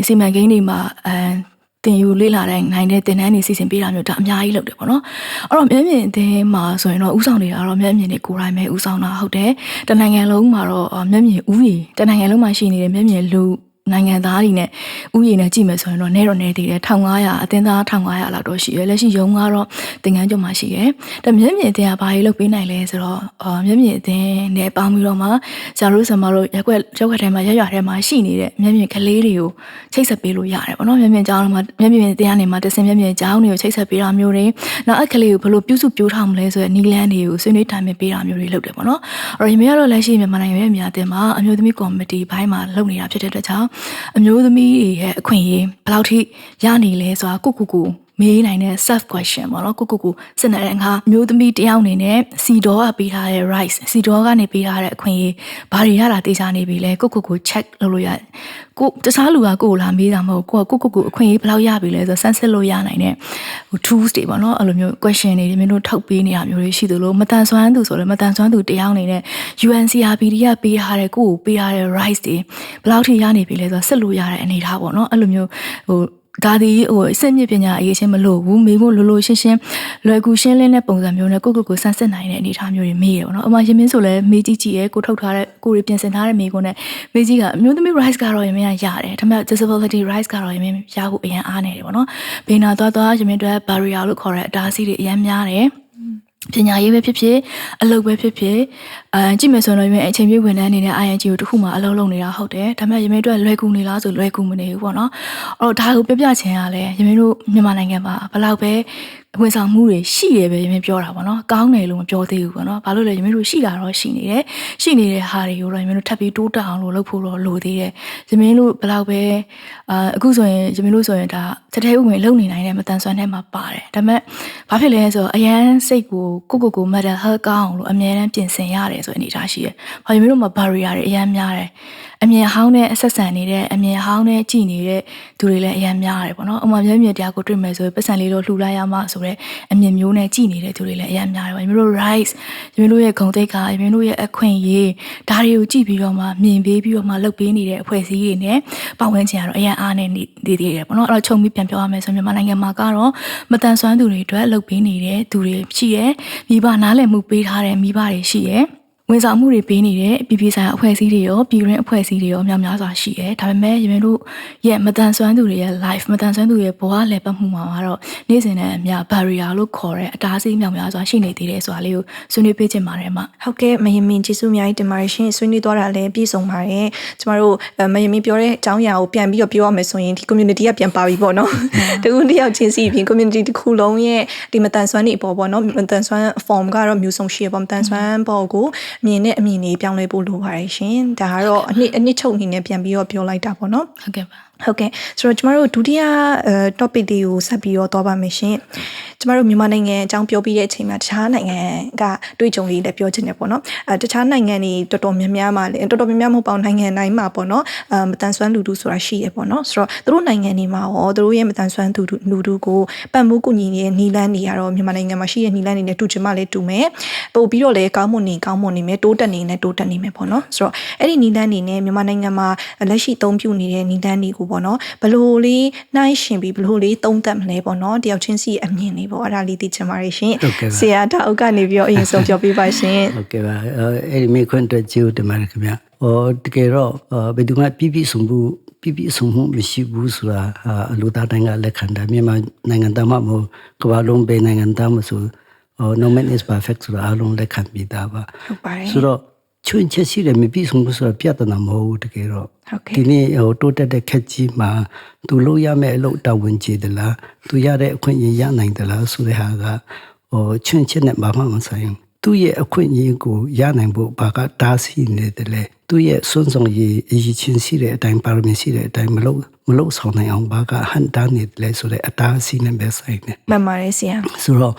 [SPEAKER 3] စီမံကိန်းတွေမှာတင်ယူလေ့လာနိုင်တဲ့သင်တန်းတွေစီစဉ်ပေးတာမျိုးဒါအများကြီးလုပ်တယ်ပေါ့နော်။အဲ့တော့မျက်မြင်အသင်းမှာဆိုရင်တော့ဥဆောင်နေတာတော့မျက်မြင်တွေကိုယ်တိုင်ပဲဥဆောင်တာဟုတ်တယ်။တနိုင်ငံလုံးမှာတော့မျက်မြင်ဥယျာဉ်တနိုင်ငံလုံးမှာရှိနေတဲ့မျက်မြင်လူနိုင်ငံသားတွေနဲ့ဥယျာဉ်နဲ့ကြည့်မယ်ဆိုရင်တော့နေသေးတယ်1500အသင်းသား1500လောက်တော့ရှိရလက်ရှိရုံးကတော့သင်္ကန်းကျော်မှာရှိတယ်ဒါမျက်မြင်အသင်းကဘာကြီးလုပ်ပေးနိုင်လဲဆိုတော့မျက်မြင်အသင်းနဲ့ပေါင်းပြီးတော့မှဇာတို့ဆံမတို့ရက်ွက်ထဲမှာရွာထဲမှာရှိနေတဲ့မျက်မြင်ကလေးတွေကိုချိတ်ဆက်ပေးလို့ရတယ်ပေါ့နော်မျက်မြင်ကျောင်းမှာမျက်မြင်အသင်းကနေမှတစင်မျက်မြင်ကျောင်းတွေကိုချိတ်ဆက်ပေးတာမျိုးတွေနောက်အခလေးကိုဘယ်လိုပြုစုပြောထားမလဲဆိုတဲ့နီလန်းတွေကိုဆွေးနွေးတိုင်ပင်ပေးတာမျိုးတွေလုပ်တယ်ပေါ့နော်အဲ့တော့ဒီကတော့လက်ရှိမြန်မာနိုင်ငံရဲ့အများအသင်းမှာအမျိုးသမီးကော်မတီဘိုင်းမှာလုပ်နေတာဖြစ်တဲ့အတွက်ကြောင့်အမျိုးသမီးတွေရဲ့အခွင့်အရေးဘယ်လောက်ထိရနေလဲဆိုတာကိုမေးနိုင်တဲ့ self question ပေါ့နော်ကိုစစ်နေတဲ့ငါမျိုးသမီးတယောက်အနေနဲ့စီဒေါ်ကပေးထားတဲ့ rights စီဒေါ်ကနေပေးထားတဲ့အခွင့်အရေးဘာတွေရတာတေချာနေပြီလဲကို check လုပ်လို့ရတယ်ကိုတခြားလူကကိုလာမေးတာမဟုတ်ကိုအခွင့်အရေးဘယ်လောက်ရပြီလဲဆိုဆန်းစစ်လို့ရနိုင်တဲ့ tools တွေပေါ့နော်အဲ့လိုမျိုး question တွေမင်းတို့ထုတ်ပေးနေတာမျိုးတွေရှိသလိုမတန်ဆွမ်းသူဆိုလည်းမတန်ဆွမ်းသူတယောက်အနေနဲ့ UNCRPD ကပေးထားတဲ့ကိုပေးထားတဲ့ rights တွေဘယ်လောက်ထိရနေပြီလဲဆိုစစ်လို့ရတဲ့အနေထားပေါ့နော်အဲ့လိုမျိုး ဒါဒီဟိုအစစ်မြစ်ပညာအရေးချင်းမလို့ဘူးမိဖို့လိုရှင်းလွယ်ကူရှင်းလင်းတဲ့ပုံစံမျိုးနဲ့ကိုဆန်းစစ်နိုင်တဲ့အနေအထားမျိုးတွေမေးရပါတော့အမရင်မင်းဆိုလဲမေးကြည့်ရဲကိုထုတ်ထားတဲ့ကိုတွေပြင်ဆင်ထားတဲ့မေးခွန်းနဲ့မေးကြည့်ကအမျိုးသမီး rights ကတော့ရင်မင်းရတယ်ဒါပေမဲ့ disability rights ကတော့ရင်မင်းရဖို့အရင်အားနေတယ်ပေါ့နော်ဘေးနာသွားရင်မင်းတို့ barrier လို့ခေါ်တဲ့အတားအဆီးတွေအရင်များတယ်ပညာရေးပဲဖြစ်ဖြစ်အလုပ်ပဲဖြစ်ဖြစ်ကြည့်မယ်ဆိုတော့အချိန်ပြည့်ဝင်တဲ့အနေနဲ့ ING ကိုတစ်ခုမှအလုပ်လုပ်နေတာဟုတ်တယ်ဒါပေမဲ့ရမင်းတို့လွယ်ကူနေလားဆိုလွယ်ကူမနေဘူးပေါ့နော်အဲ့တော့ဒါကိုပြချင်ရလဲရမင်းတို့မြန်မာနိုင်ငံမှာဘယ်လောက်ပဲဝန်ဆောင်မှုတွေရှိတယ်ပဲရမင်းပြောတာပေါ့နော်ကောင်းတယ်လို့မပြောသေးဘူးပေါ့နော်ဘာလို့လဲရမင်းတို့ရှိတာတော့ရှိနေတယ်ရှိနေတဲ့ဟာတွေကိုတော့ရမင်းတို့ထပ်ပြီးတိုးတက်အောင်လို့လုပ်ဖို့တော့လိုသေးတယ်ရမင်းတို့ဘယ်လောက်ပဲအခုဆိုရင်ရမင်းတို့ဆိုရင်ဒါတထဲဥဝင်လုံနေနိုင်တဲ့မတန်ဆွမ်းထဲမှာပါတယ်ဒါပေမဲ့ဘာဖြစ်လဲဆိုတော့အရန်စိတ်ကို mental health ကောင်းအောင်လို့အများအားပြင်ဆင်ရတယ်ဆိုတဲ့အနေအထားရှိတယ်ဘာရမင်းတို့မှာ barrier တွေအရန်များတယ်အမြင်ဟောင်းနဲ့အဆက်ဆံနေတဲ့အမြင်ဟောင်းနဲ့ကြည်နေတဲ့သူတွေလည်းအများများတယ်ပေါ့နော်အမှမျက်မြင်တရားကိုတွေ့မယ်ဆိုရင်ပတ်စံလေးတော့လှူလိုက်ရမှဆိုတော့အမြင်မျိုးနဲ့ကြည်နေတဲ့သူတွေလည်းအများများတယ်ပေါ့ညီမတို့ rights ညီမတို့ရဲ့ဂုဏ်သိက္ခာညီမတို့ရဲ့အခွင့်အရေးဒါတွေကိုကြည့်ပြီးတော့မှမြင်ပေးပြီးတော့မှလုပ်ပေးနေတဲ့အဖွဲ့အစည်းတွေနဲ့ပတ်ဝန်းကျင်ကတော့အများအားနဲ့နေသေးတယ်ပေါ့နော်အဲ့တော့ခြုံပြီးပြန်ပြောရမယ်ဆိုမြန်မာနိုင်ငံမှာကတော့မတန်ဆွမ်းသူတွေအတွက်လုပ်ပေးနေတဲ့သူတွေရှိရဲမိဘနားလည်မှုပေးထားတဲ့မိဘတွေရှိရဲဝန်ဆောင်မှုတွေပေးနေတဲ့ပြည်ပြည်ဆိုင်ရာအဖွဲ့အစည်းတွေရောပြည်တွင်းအဖွဲ့အစည်းတွေရောများစွာရှိတယ်ဒါပေမဲ့ရမင်းတို့ရဲ့မတန်ဆွမ်းသူတွေရဲ့ life မတန်ဆွမ်းသူရဲ့ဘဝလည်ပတ်မှုမှာတော့နေ့စဉ်နဲ့အမျှ barrier လို့ခေါ်တဲ့အတားအဆီးများစွာရှိနေသေးတယ်ဆိုတာလေးကိုဆွေးနွေးပေးချင်ပါတယ်မှာဟ
[SPEAKER 1] ုတ်ကဲ့မယမင်ကျေးဇူးအများကြီးတင်ပါတယ်ရှင်ဆွေးနွေးသွားတာလည်းပြည့်စုံပါတယ်ကျမတို့မယမင်ပြောတဲ့အကြောင်းအရာကိုပြန်ပြီးတော့ပြောရမယ်ဆိုရင်ဒီ community ကပြန်ပါပြီပေါ့နော်တခုတယောက်ချင်းစီပြင် community တစ်ခုလုံးရဲ့ဒီမတန်ဆွမ်းနေပေါ်ပေါ့နော်မတန်ဆွမ်း form ကတော့မျိုးစုံရှိရပေါ့မတန်ဆွမ်းပေါ်ကိုမြင်တဲ့အမြင်တွေပြောင်းလဲဖို့လိုပါတယ်ရှင်ဒါကတော့အနှစ်ချုပ်အနေနဲ့ပြန်ပြီးတော့ပြောလိုက်တာပေါ့နော်ဟ
[SPEAKER 3] ုတ်ကဲ့ပါ
[SPEAKER 1] ဟုတ်ကဲ့ဆိုတော့ကျမတို့ဒုတိယ topic လေးကိုဆက်ပြီးတော့သွားပါမယ်ရှင်ကျမတို့မြန်မာနိုင်ငံအကြောင်းပြောပြီးတဲ့အချိန်မှာတခြားနိုင်ငံကတွေ့ကြုံလေးလည်းပြောချင်တယ်ပေါ့နော်တခြားနိုင်ငံတွေတော်တော်များများမှာလည်းတော်တော်များများမဟုတ်ပါဘူးနိုင်ငံတိုင်းမှာပေါ့နော်မတန်ဆွမ်းလူထုဆိုတာရှိရပေါ့နော်ဆိုတော့သူတို့နိုင်ငံတွေမှာရောသူတို့ရဲ့မတန်ဆွမ်းလူထုကိုပံ့ပိုးကူညီနေတဲ့နီလန်းတွေကတော့မြန်မာနိုင်ငံမှာရှိတဲ့နီလန်းတွေနဲ့တူချင်မှလည်းတူမယ်ပို့ပြီးတော့လည်းကောင်းမွန်နေမယ်တိုးတက်နေမယ်ပေါ့နော်ဆိုတော့အဲ့ဒီနီလန်းတွေနဲ့မြန်မာနိုင်ငံမှာလက်ရှိသုံးပြုနေတဲ့နီလန်းတွေကိုပေါ့နော်ဘလို့လေးနှိုင်းရှင်ပြီးဘလို့လေးသုံးသပ်မလဲပေါ့နော်တယောက်ချင်းစီအမြင်လေးပေါ့အဲ့ဒါလေးသိချင်ပါတယ်ရှင်ဆရာတောက်ကနေပြီးတော့အရင်ဆုံးပြောပြပါရှင်ဟ
[SPEAKER 2] ုတ်ကဲ့ပါအဲ့ဒီမိခွန်းအတွက်ကျေးဇူးတင်ပါတယ်ခင်ဗျာတကယ်တော့ဘယ်သူမှပြည့်စုံမှုမရှိဘူးဆိုတာအလိုသားတိုင်းကလက်ခံတာမြန်မာနိုင်ငံသားမှမဟုတ်ကမ္ဘာလုံးပဲနိုင်ငံသားမှဆိုno man is perfect ဆိုတာအလုံးလက်ခံပြီးသားပါ
[SPEAKER 1] ဟုတ်ပါတယ်ဆ
[SPEAKER 2] ိုတော့ချွင်းချက်ရှိတယ်မပြည့်စုံဘူးဆိုတာပြဿနာမဟုတ်ဘူးတကယ်တော့ဒီနေ့တိုးတက်တဲ့ခက်ကြီးမှာသူလုပ်ရမယ့်အလုပ်တာဝန်ကျေသလားသူရတဲ့အခွင့်အရေးရနိုင်သလားဆိုတဲ့ဟာကချွင်းချက်နဲ့ဘာမှမဆိုင်သူ့ရဲ့အခွင့်အရေးကိုရနိုင်ဖို့ဘာကတားဆီးနေတယ်လဲသူ့ရဲ့စွမ်းဆောင်ရည်အရေးချင်းရှိတဲ့အတိုင်းပါရမီရှိတဲ့အတိုင်းမလုပ်ဆောင်နိုင်အောင်ဘာကဟန်တားနေတယ်လဲဆိုတဲ့အတားအဆီးနဲ့ပဲဆိုင်နေမ
[SPEAKER 1] ှန်ပါတယ်ဆရာဆ
[SPEAKER 2] ိုတော့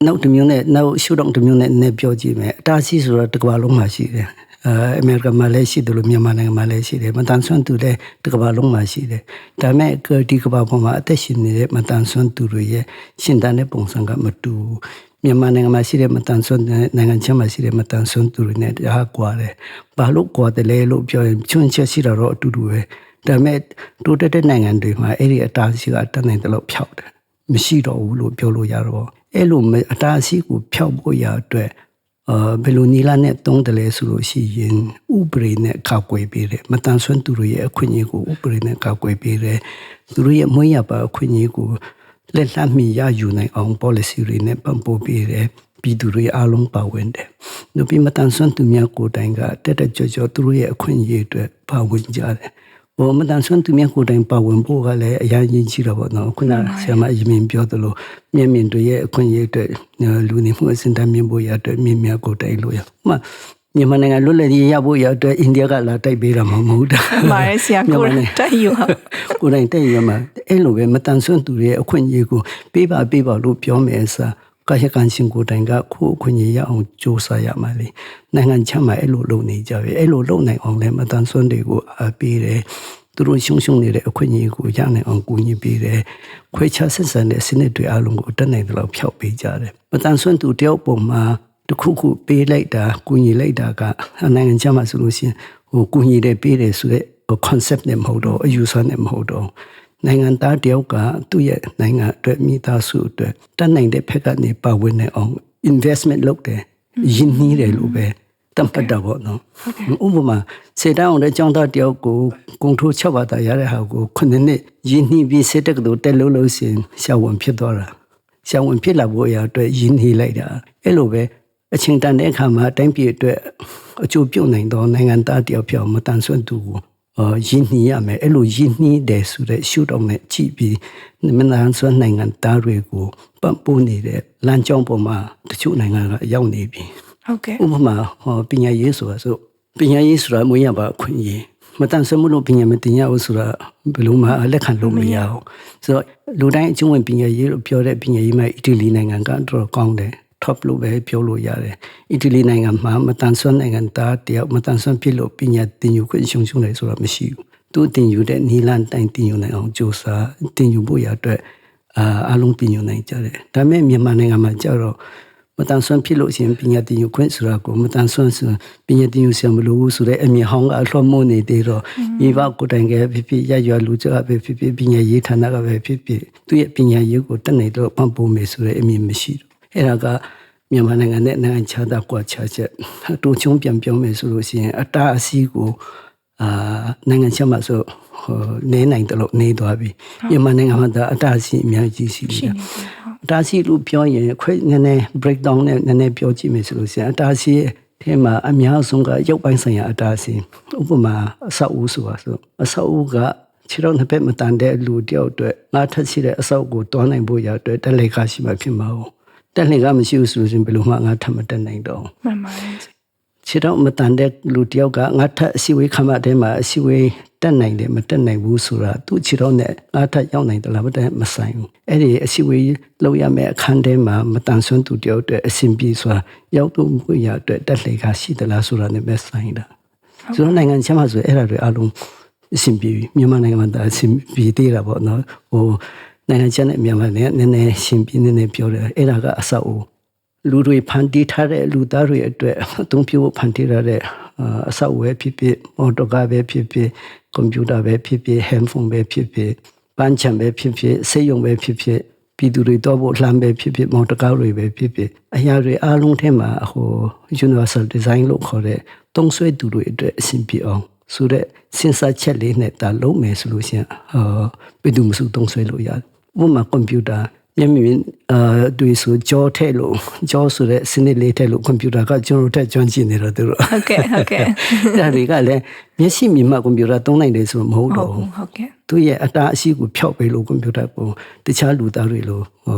[SPEAKER 2] နောက်တစ်မျိုးနဲ့နောက်ရှုထောင့်တစ်မျိုးနဲ့ပြောကြည့်မယ်အတားအဆီးဆိုတော့တစ်ကမ္ဘာလုံးမှာရှိတယ်အမေရိကန်မှာလည်းရှိတယ်လို့မြန်မာနိုင်ငံမှာလည်းရှိတယ်မတန်ဆွမ်းသူလည်းတစ်ကမ္ဘာလုံးမှာရှိတယ်ဒါပေမဲ့ဒီကမ္ဘာပေါ်မှာအသက်ရှင်နေတဲ့မတန်ဆွမ်းသူတွေရဲ့ရှင်သန်တဲ့ပုံစံကမတူမြန်မာနိုင်ငံမှာရှိတဲ့မတန်ဆွမ်းနိုင်ငံချင်းမှာရှိတဲ့မတန်ဆွမ်းသူတွေနဲ့တအားကွာတယ်ဘာလို့ကွာတယ်လဲလို့ပြောရင်ချွန်းချက်ရှိတော့အတူတူပဲဒါပေမဲ့တိုးတက်တဲ့နိုင်ငံတွေမှာအဲ့ဒီအတားအဆီးကတက်နိုင်တယ်လို့ဖြောက်တယ်မရှိတော့ဘူးလို့ပြောလို့ရတော့အဲ့လိုအတားအဆီးကိုဖြောက်ဖို့ရအတွက်ဘယ်လိုနည်းလမ်းနဲ့တုံးတယ်လဲဆိုလို့ရှိရင်ဥပဒေနဲ့ကာကွယ်ပေးတယ်မတန်ဆွမ်းသူတွေရဲ့အခွင့်အရေးကိုဥပဒေနဲ့ကာကွယ်ပေးတယ်သူတို့ရဲ့မွေးရပါအခွင့်အရေးကိုလက်လှမ်းမီရယူနိုင်အောင် policy တွေနဲ့ပံ့ပိုးပေးတယ်ပြည်သူတွေအားလုံးပါဝင်တယ်။နောက်ပြီးမတန်ဆွမ်းသူများကိုယ်တိုင်ကတက်ကြွသူတို့ရဲ့အခွင့်အရေးအတွက်ပါဝင်ကြတယ်။မတန်ဆွမ်းသူများကိုယ်တိုင်ပါဝင်ဖို့ကလည်းအရင်ကြီးရှိတော့ပေါ့နော်။ခုနဆရာမအရင်ပြောသလိုမျက်မြင်တွေရဲ့အခွင့်အရေးအတွက်လူနေမှုအစဉ်တမ်းမြင်ဖို့ရအတွက်မြင်များကိုယ်တိုင်လို့ရ။မြန်မာနိုင်ငံလွတ်လပ်ရေးရဖို့ရအတွက်အိန္ဒိယကလာတိုက်ပေးတာမဟုတ်တာမ
[SPEAKER 1] ှန်တယ်ဆရာကိုတိုက်ယူဟာက
[SPEAKER 2] ိုယ်တိုင်တိုက်ရမှာအဲ့လိုပဲမတန်ဆွမ်းသူရဲ့အခွင့်အရေးကိုပေးပါလို့ပြောမယ်စားကာယကံရှင်ကိုယ်တိုင်ကခုအခွင့်အရေးရအောင်ကြိုးစားရမှာလေနိုင်ငံခြားမှာအဲ့လိုလုပ်နေကြပြီအဲ့လိုလုပ်နိုင်အောင်လည်းမတန်ဆွမ်းတွေကိုအားပေးတယ်သူတို့ရှုံနေတဲ့အခွင့်အရေးကိုရနိုင်အောင်ကူညီပေးတယ်ခွဲခြားဆက်ဆံတဲ့စနစ်တွေအလုံးကိုတက်နိုင်တယ်လို့ဖျောက်ပေးကြတယ်မတန်ဆွမ်းသူတယောက်ပုံမှာတခုခုပေးလိုက်တာကူညီလိုက်တာကနိုင်ငံခြားမှာဆိုလို့ရှိရင်ကူညီတယ်ပေးတယ်ဆိုတဲ့ concept နဲ့မဟုတ်တော့အယူဆနဲ့မဟုတ်တော့ နိုင်ငံသားတယောက်ကသူ့ရဲ့နိုင်ငံအတွက်မိသားစုအတွက်တတ်နိုင်တဲ့ဖက်ကနေပါဝင်နေအောင် investment လုပ်တယ်ရင်းနှီးတယ်လို့ပဲတတ်မှတ်တာပေါ့နော်ဥပမာစေတောင်းတဲ့ကျောင်းသားတယောက်ကိုကုန်ထိုး6ဘာသာရတဲ့ဟာကို9နှစ်ရင်းနှီးပြီးစေတက်ကလေးတက်လို့ရှင်ရှာဝန်ဖြစ်သွားတာရှာဝန်ဖြစ်လာဖို့ရအတွက်ရင်းနှီးလိုက်တာအဲ့လိုပဲအချင်းတန်တဲ့အခါမှာတိုင်းပြည်အတွက်အကျိုးပြုနိုင်သောနိုင်ငံသားတယောက်ပြောင်းမတန်ဆွမ်းသူကိုရင်းနှီးရမယ်အဲ့လိုရင်းနှီးတယ်ဆိုတဲ့ရှုထောင့်နဲ့ကြည့်ပြီးမတန်ဆွမ်းနိုင်ငံသားတွေကိုပံ့ပိုးနေတဲ့လမ်းကြောင်းပေါ်မှာတချို့နိုင်ငံကရောက်နေပြီဟ
[SPEAKER 1] ုတ်ကဲ့
[SPEAKER 2] ဥပမာပညာရေးဆိုတာဆိုပညာရေးဆိုတာမွေးရပါအခွင့်အရေးမတန်ဆွမ်းမှုလို့ပညာမတင်ရဘူးဆိုတာဘယ်လိုမှလက်ခံလို့မရဘူးဆိုတော့လူတိုင်းအကျုံးဝင်ပညာရေးလို့ပြောတဲ့ပညာရေးမှာအီတလီနိုင်ငံကတော်ကောင်းတယ်top လို့ပဲပြောလို့ရတယ်အီတလီနိုင်ငံမှာမတန်ဆွမ်းနိုင်ငံသားတယောက်မတန်ဆွမ်းဖြစ်လို့ပညာသင်ယူခွင့်ရှုံတယ်ဆိုတာမရှိဘူးသူသင်ယူတဲ့နီလန်တိုင်းသင်ယူနိုင်အောင်ကြိုးစားသင်ယူဖို့ရအတွက်အလုံးသင်ယူနိုင်ကြတယ်ဒါပေမဲ့မြန်မာနိုင်ငံမှာကျတော့မတန်ဆွမ်းဖြစ်လို့ရှင်ပညာသင်ယူခွင့်ဆိုတာကိုမတန်ဆွမ်းဆိုပညာသင်ယူဆရာမလို့ဆိုတဲ့အမြင်ဟောင်းကအလွှမ်းမိုးနေသေးတော့မိဘကိုယ်တိုင်ကဖြစ်ဖြစ်ရရွာလူကြပဲဖြစ်ဖြစ်ပညာရေးဌာနကပဲဖြစ်ဖြစ်သူရဲ့ပညာရေးကိုတက်နေတော့ပံ့ပိုးမယ်ဆိုတဲ့အမြင်မရှိဘူးအဲ့ဒါကမြန်မာနိုင်ငံနဲ့နိုင်ငံခြားသားကွာခြားချက်တူချုံပြန်ပြောမယ်ဆိုလို့ရှိရင်အတားအဆီးကိုနိုင်ငံခြားမှာဆိုနေနိုင်တယ်လို့နေသွားပြီမြန်မာနိုင်ငံမှာအတားအဆီးအများကြီးရှိတယ်အတားအဆီးလို့ပြောရင်ခွဲနည်းနည်း break down နဲ့နည်းနည်းပြောကြည့်မယ်ဆိုလို့ရှိရင်အတားအဆီးထဲမှာအများဆုံးကရုပ်ပိုင်းဆိုင်ရာအတားအဆီးဥပမာအဆောက်အဦဆိုတာဆိုအဆောက်အဦကခြေတော်နှစ်ဖက်မတန်တဲ့လူတယောက်အတွက်ငါထက်ရှိတဲ့အဆောက်ကိုတွားနိုင်ဖို့ရအတွက်တက်လက်ခါရှိမှဖြစ်မှာဟုတ်တက်လှကမရှိဘူးဆိုရင်ဘယ်လိုမှငါထပ်မတက်နိုင်တော့မ
[SPEAKER 1] ှန်ပါတယ်
[SPEAKER 2] ခြေတော့မတန်တဲ့လူတယောက်ကငါထပ်အစီဝေးခမတဲမှာအစီဝေးတက်နိုင်တယ်မတက်နိုင်ဘူးဆိုတာသူ့ခြေတော့နဲ့ငါထပ်ရောက်နိုင်တယ်လားမတက်မဆိုင်ဘူးအဲ့ဒီအစီဝေးလောက်ရမယ့်အခန်းထဲမှာမတန်ဆွမ်းသူတယောက်အတွက်အစဉ်ပြေဆိုတာရောက်တော့မှုရအတွက်တက်လှကရှိသလားဆိုတာနဲ့ပဲဆိုင်တာဆိုတော့နိုင်ငံခြားမှာဆိုအဲ့ဒါတွေအလုံးအစဉ်ပြေမြန်မာနိုင်ငံမှာအစဉ်ပြေသေးတာပေါ့နော်နိုင်ငံခြားနဲ့မြန်မာနဲ့နည်းနည်းရှင်းပြနေနေပြောတယ်အဲ့ဒါကအဆောက်အဦလူတွေဖန်တီးထားတဲ့လူသားတွေအတွက်အသုံးပြုဖို့ဖန်တီးရတဲ့အဆောက်အဦပဲဖြစ်ဖြစ်မော်တော်ကားပဲဖြစ်ဖြစ်ကွန်ပျူတာပဲဖြစ်ဖြစ်ဟန်ဖုန်းပဲဖြစ်ဖြစ်ပန်းချံပဲဖြစ်ဖြစ်စေယုံပဲဖြစ်ဖြစ်ပြည်သူတွေတော့ဖို့လှမ်းပဲဖြစ်ဖြစ်မော်တော်ကားတွေပဲဖြစ်ဖြစ်အရာတွေအားလုံးထဲမှာuniversal design လို့ခေါ်တဲ့သုံးစွဲသူတွေအတွက်အဆင်ပြေအောင်ဆိုတဲ့စဉ်းစားချက်လေးနဲ့တာလုံးမယ်ဆိုလို့ရှိရင်ဘယ်သူမှမသုံးစွဲလို့ရတယ်ဥပမာကွန်ပျူတာမျက်မြင်တွေ့ဆိုကြောထဲလို့ကြောဆိုတဲ့စနစ်လေးထဲလို့ကွန်ပျူတာကကျွန်တော်တက်ကျွမ်းကျင်နေတော့သူတို့ဟ
[SPEAKER 1] ုတ်ကဲ့
[SPEAKER 2] ဒါတွေကလည်းမျက်စိမြင်မှကွန်ပျူတာသုံးနိုင်တယ်ဆိုမဟုတ်တော့ဟ
[SPEAKER 1] ုတ်ကဲ့
[SPEAKER 2] သူရဲ့အတားအဆီးကိုဖျောက်ပေးလို့ကွန်ပျူတာကိုတခြားလူသားတွေလို့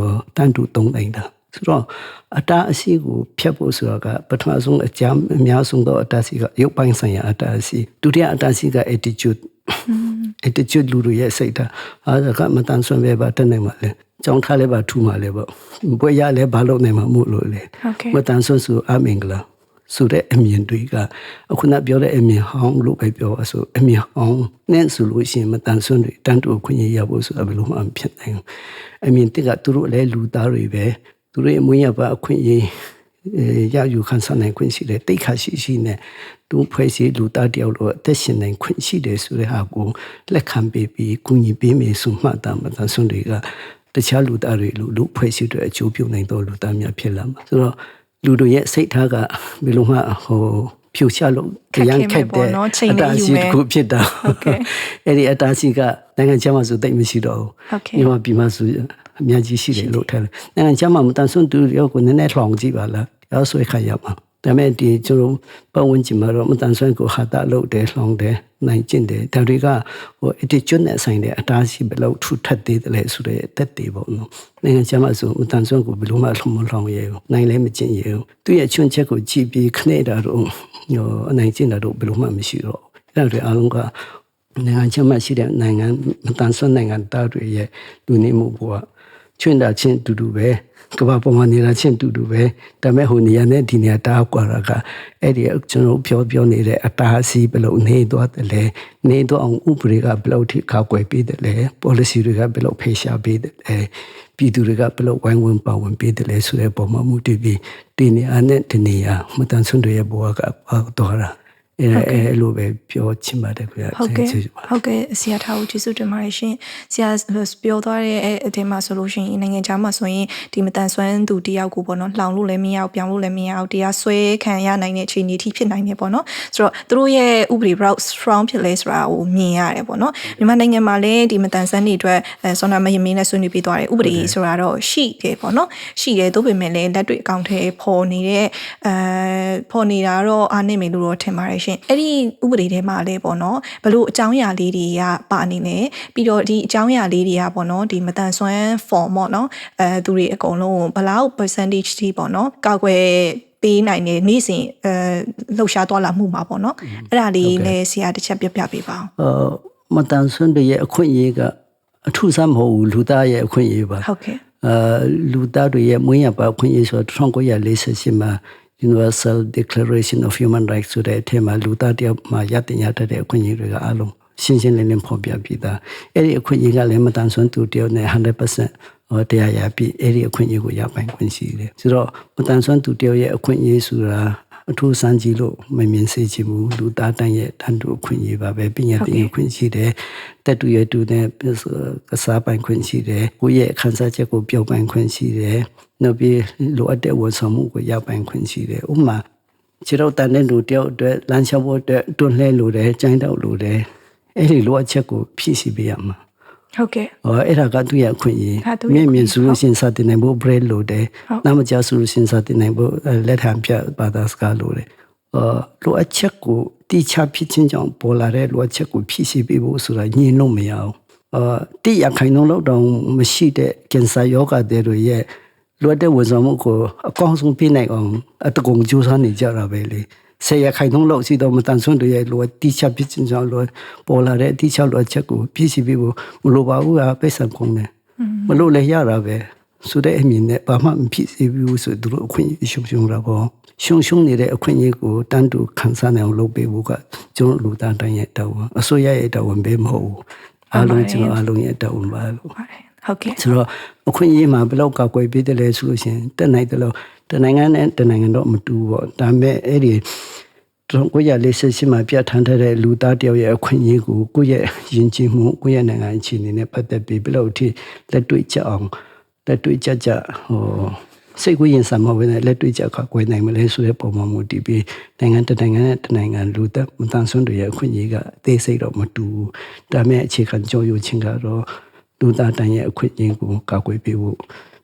[SPEAKER 2] တန်းတူသုံးနိုင်တာဆိုတော့အတားအဆီးကိုဖျက်ဖို့ဆိုတာကပထမဆုံးအများဆုံးသောအတားအဆီးကရုပ်ပိုင်းဆိုင်ရာအတားအဆီးဒုတိယအတားအဆီးက attitude လူတွေရဲ့စိတ်ဓာတ်အားကမတန်ဆွမ်းပဲပါတက်နိုင်ပါလေကြောင်းထားလဲပါထူမှာလဲပေါ့ဘွဲရလဲဘာလို့နိုင်မှာမို့လို့လေမတန်ဆွမ်းစုအမင်္ဂလာဆိုတဲ့အမြင်တွေကအခုနပြောတဲ့အမြင်ဟောင်းလို့ပဲပြောအဆိုအမြင်ဟောင်းနဲ့ဆိုလို့ရှိရင်မတန်ဆွမ်းတွေတန်တူခွင့်ရဖို့ဆိုတာဘယ်လိုမှမဖြစ်နိုင်ဘူးအမြင်တကသူတို့လည်းလူသားတွေပဲသူတို့ရဲ့မွေးရပါအခွင့်အရေးရယူခံစားနိုင်ခွင့်ရှိတယ်တိတ်ခါရှိနဲ့သူဖွဲ့စည်းလူသားတယောက်လိုအသက်ရှင်နိုင်ခွင့်ရှိတယ်ဆိုတဲ့ဟာကိုလက်ခံပေးပြီးကူညီပေးမယ်ဆိုမှတာမတန်ဆွမ်းတွေကတခြားလူသားတွေလူဖွဲ့စည်းတဲ့အကျိုးပြုနိုင်သောလူသားများဖြစ်လာမှာဆိုတော့လူတို့ရဲ့စိတ်ထားကဘယ်လိုမှဖြူချလို့ရန်ခက်တဲ့အတားအဆီးတစ်ခုဖြစ်တာအဲ့ဒီအတားအဆီးကနိုင်ငံခြားမှာဆိုတိတ်မရှိတော့ဘူးမြန်မာပြည်မှာဆိုအများကြီးရှိတယ်လို့ထင်တယ်နိုင်ငံခြားမှာမတန်ဆွမ်းသူတွေကိုနည်းနည်းလှောင်ကြည့်ပါလားရောဆွဲခါရမှာဒါမဲ့ဒီကျွန်တော်ပတ်ဝန်းကျင်မှာတော့မတန်ဆွမ်းကိုဟာတာလုပ်တယ်လှောင်တယ်နိုင်ကျင့်တယ်ဒါတွေကattitude နဲ့ဆိုင်တဲ့အတားအဆီးဘယ်လောက်ထူထပ်သေးတယ်လဲဆိုတဲ့တက်တွေပေါ့နော်နိုင်ငံခြားမှာဆိုမတန်ဆွမ်းကိုဘယ်လိုမှလှောင်ရဲဘူးနိုင်လည်းမကျင့်ရဲဘူးသူရဲ့ချွန်းချက်ကိုကြည့်ပြီးခနဲ့တာတော့အနိုင်ကျင့်တာတော့ဘယ်လိုမှမရှိတော့အဲ့ဒါတွေအားလုံးကနိုင်ငံခြားမှာရှိတဲ့နိုင်ငံမတန်ဆွမ်းနိုင်ငံသားတွေရဲ့လူနေမှုဘဝချွန်းတာချင်းတူတူပဲကဘာပေါ်မှာနေတာချင်းတူတူပဲဒါပေမဲ့ဟိုနေရာနဲ့ဒီနေရာတားကွာတာကအဲ့ဒီကျွန်တော်ပြောနေတဲ့အတားအဆီးဘယ်လိုနေသွားတယ်လဲနေတော့အောင်ဥပဒေကဘယ်လိုထိခောက်ွယ်ပေးတယ်လဲ policy တွေကဘယ်လိုဖေရှားပေးတယ်လဲပြည်သူတွေကဘယ်လိုဝိုင်းဝန်းပါဝင်ပေးတယ်လဲဆိုတဲ့ပုံမှန်မှုတည်ပြီးဒီနေရာနဲ့ဒီနေရာမတန်ဆွမ်းတွေရဲ့ဘဝကတော့တာ အဲ့လိုပဲပြောချင်ပါတယ်ခင်ဗျာ
[SPEAKER 1] ဟုတ်ကဲ့ဆရာထားကိုကျေးဇူးတင်ပါတယ်ရှင်ဆရာပြောသွားတဲ့အထက်မှာဆိုလို့ရှိရင်နိုင်ငံခြားမှာဆိုရင်ဒီမတန်ဆွမ်းသူတယောက်ကိုပေါ့နော်လှောင်လို့လည်းမရအောင်ပြောင်းလို့လည်းမရအောင်တရားဆွဲခံရနိုင်တဲ့အခြေအနေထိဖြစ်နိုင်တယ်ပေါ့နော်ဆိုတော့သူတို့ရဲ့ဥပဒေ route strong ဖြစ်လဲဆိုတာကိုမြင်ရတယ်ပေါ့နော်မြန်မာနိုင်ငံမှာလည်းဒီမတန်ဆွမ်းတွေအတွက်ဆွမ်းနာမယမင်းနဲ့ဆွေးနွေးပြီးသွားတယ်ဥပဒေဆိုတာတော့ရှိတယ်ပေါ့နော်ရှိတယ်သို့ပေမဲ့လည်းလက်တွေ့အကောင့်ထဲပေါ်နေတဲ့ပေါ်နေတာတော့အားနေမယ်လို့တော့ထင်ပါတယ်ရှင်အဲ့ဒီဥပဒေထဲမှာလည်းပေါ့နော်ဘလို့အကြောင်းအရာလေးတွေကပါနေလဲပြီးတော့ဒီအကြောင်းအရာလေးတွေကပေါ့နော်ဒီမတန်ဆွမ်း form ပေါ့နော်သူတွေအကုန်လုံးဘလောက် percentage ထိပေါ့နော်ကောက်ွယ်ပေးနိုင်တဲ့နေ့စဉ်လှုပ်ရှားသွားလာမှုမှာပေါ့နော်အဲ့ဒါလေးလည်းဆရာတစ်ချက်ပြပြပေးပါအောင်
[SPEAKER 2] မတန်ဆွမ်းတွေရဲ့အခွင့်အရေးကအထူးဆန်းမဟုတ်ဘူးလူသားရဲ့အခွင့်အရေးပါ
[SPEAKER 1] ဟုတ်ကဲ့လ
[SPEAKER 2] ူသားတွေရဲ့မွေးရပါအခွင့်အရေးဆိုတော့1948မှာ Universal Declaration of Human Rights ဆိုတဲ့အထက်မှာလူသားတယောက်မှာရတဲ့တဲ့အခွင့်အရေးတွေကအားလုံးရှင်းရှင်းလင်းလင်းဖော်ပြပြီးသားအဲ့ဒီအခွင့်အရေးကလည်းမတန်ဆွမ်းသူတယောက်နဲ့ 100% တရားရပြီးအဲ့ဒီအခွင့်အရေးကိုရပိုင်ခွင့်ရှိတယ်ဆိုတော့မတန်ဆွမ်းသူတယောက်ရဲ့အခွင့်အရေးဆိုတာအထူးစမ်းကြည့်လို့မမြင်စေချင်ဘူးလူသားတိုင်းရဲ့တန်တူအခွင့်အရေးပါပဲပညာသင်ခွင့်ရှိတယ်တက်တူရတူနဲ့ကစားပိုင်ခွင့်ရှိတယ်ကိုယ့်ရဲ့အခန်းစားချက်ကိုပြောပိုင်ခွင့်ရှိတယ်နောက်ပြီးလိုအပ်တဲ့ဝန်ဆောင်မှုကိုရပိုင်ခွင့်ရှိတယ်ဥပမာခြေတော့တန်တဲ့လူတယောက်အတွက်လမ်းလျှောက်ဖို့အတွက်တွန်းလှဲလိုတယ်ကြိုင်းတောက်လိုတယ်အဲ့ဒီလိုအချက်ကိုဖြည့်ဆည်းပေးရမှာဟ
[SPEAKER 1] ုတ်ကဲ့
[SPEAKER 2] အဲ့ဒါကသူ့ရဲ့အခွင့်အရေးမြင်ဆိုလို့ရှင်စတင်နိုင်ဖို့ brain လိုတယ်နာမကျဆိုလို့ရှင်စတင်နိုင်ဖို့လက်ထံပြဘာသာစကားလိုတယ်လိုအပ်ချက်ကိုတိကျဖြစ်ချင်းကြောင့်ပေါ်လာတဲ့လိုအပ်ချက်ကိုဖြည့်ဆည်းပေးဖို့ဆိုတာညှင်းလို့မရအောင်တိရခိုင်နှုန်းလောက်တောင်မရှိတဲ့ကင်ဆာယောဂတွေရဲ့လိုတဲ့ဝန်ဆောင်မှုကိုအကောင်းဆုံးပြနိုင်အောင်အတကုံကြိုးစားနေကြတာပဲလေဆရာခိုင်နှုန်းလောက်ရှိတော့မတန်ဆွမ်းတွေရဲ့လိုတိကျဖြစ်ချင်းကြောင့်လိုပေါ်လာတဲ့တိကျလိုအချက်ကိုဖြည့်ဆည်းပေးဖို့မလိုပါဘူးပိတ်ဆံကုန်တယ်မလို့လည်းရတာပဲဆိုတဲ့အမြင်နဲ့ဘာမှမဖြစ်စေဘူးဆိုသူတို့အခွင့်အရေးရှုံတာပေါ့ရှုံနေတဲ့အခွင့်အရေးကိုတန်းတူခံစားနိုင်အောင်လုပ်ပေးဖို့ကကျွန်တော်လူသားတိုင်းရဲ့တာဝန်အစိုးရရဲ့တာဝန်ပဲမဟုတ်ဘူးအားလုံးကျွန်တော်အားလုံးရဲ့တာဝန်ပါလို့
[SPEAKER 1] ဟုတ်ကဲ့ဆ
[SPEAKER 2] ိုတော့အခွင့်အရေးမှာဘယ်လောက်ကောက်ွယ်ပေးတယ်လဲဆိုလို့ရှိရင်တက်နိုင်တယ်လို့တနိုင်ငံနဲ့တနိုင်ငံတော့မတူဘူးပေါ့ဒါပေမဲ့အဲ့ဒီ1948မှာပြဋ္ဌာန်းထားတဲ့လူသားတယောက်ရဲ့အခွင့်အရေးကိုကိုယ့်ရဲ့ယဉ်ကျေးမှုကိုယ့်ရဲ့နိုင်ငံအခြေအနေနဲ့ပတ်သက်ပြီးဘယ်လောက်ထိလက်တွေ့ကျအောင်လက်တွေ့ကျစိတ်ကိုရင်ဆိုင်မှာပဲလက်တွေ့ကျကောက်ွယ်နိုင်မလဲဆိုတဲ့ပုံမှန်မူတည်ပြီးနိုင်ငံတစ်နိုင်ငံနဲ့တစ်နိုင်ငံလူသားမတန်ဆွမ်းတွေရဲ့အခွင့်အရေးကအသေးစိတ်တော့မတူဘူးဒါပေမဲ့အခြေခံကြောယူခြင်းကတော့လူသားတိုင်းရဲ့အခွင့်အရေးကိုကာကွယ်ပေးဖို့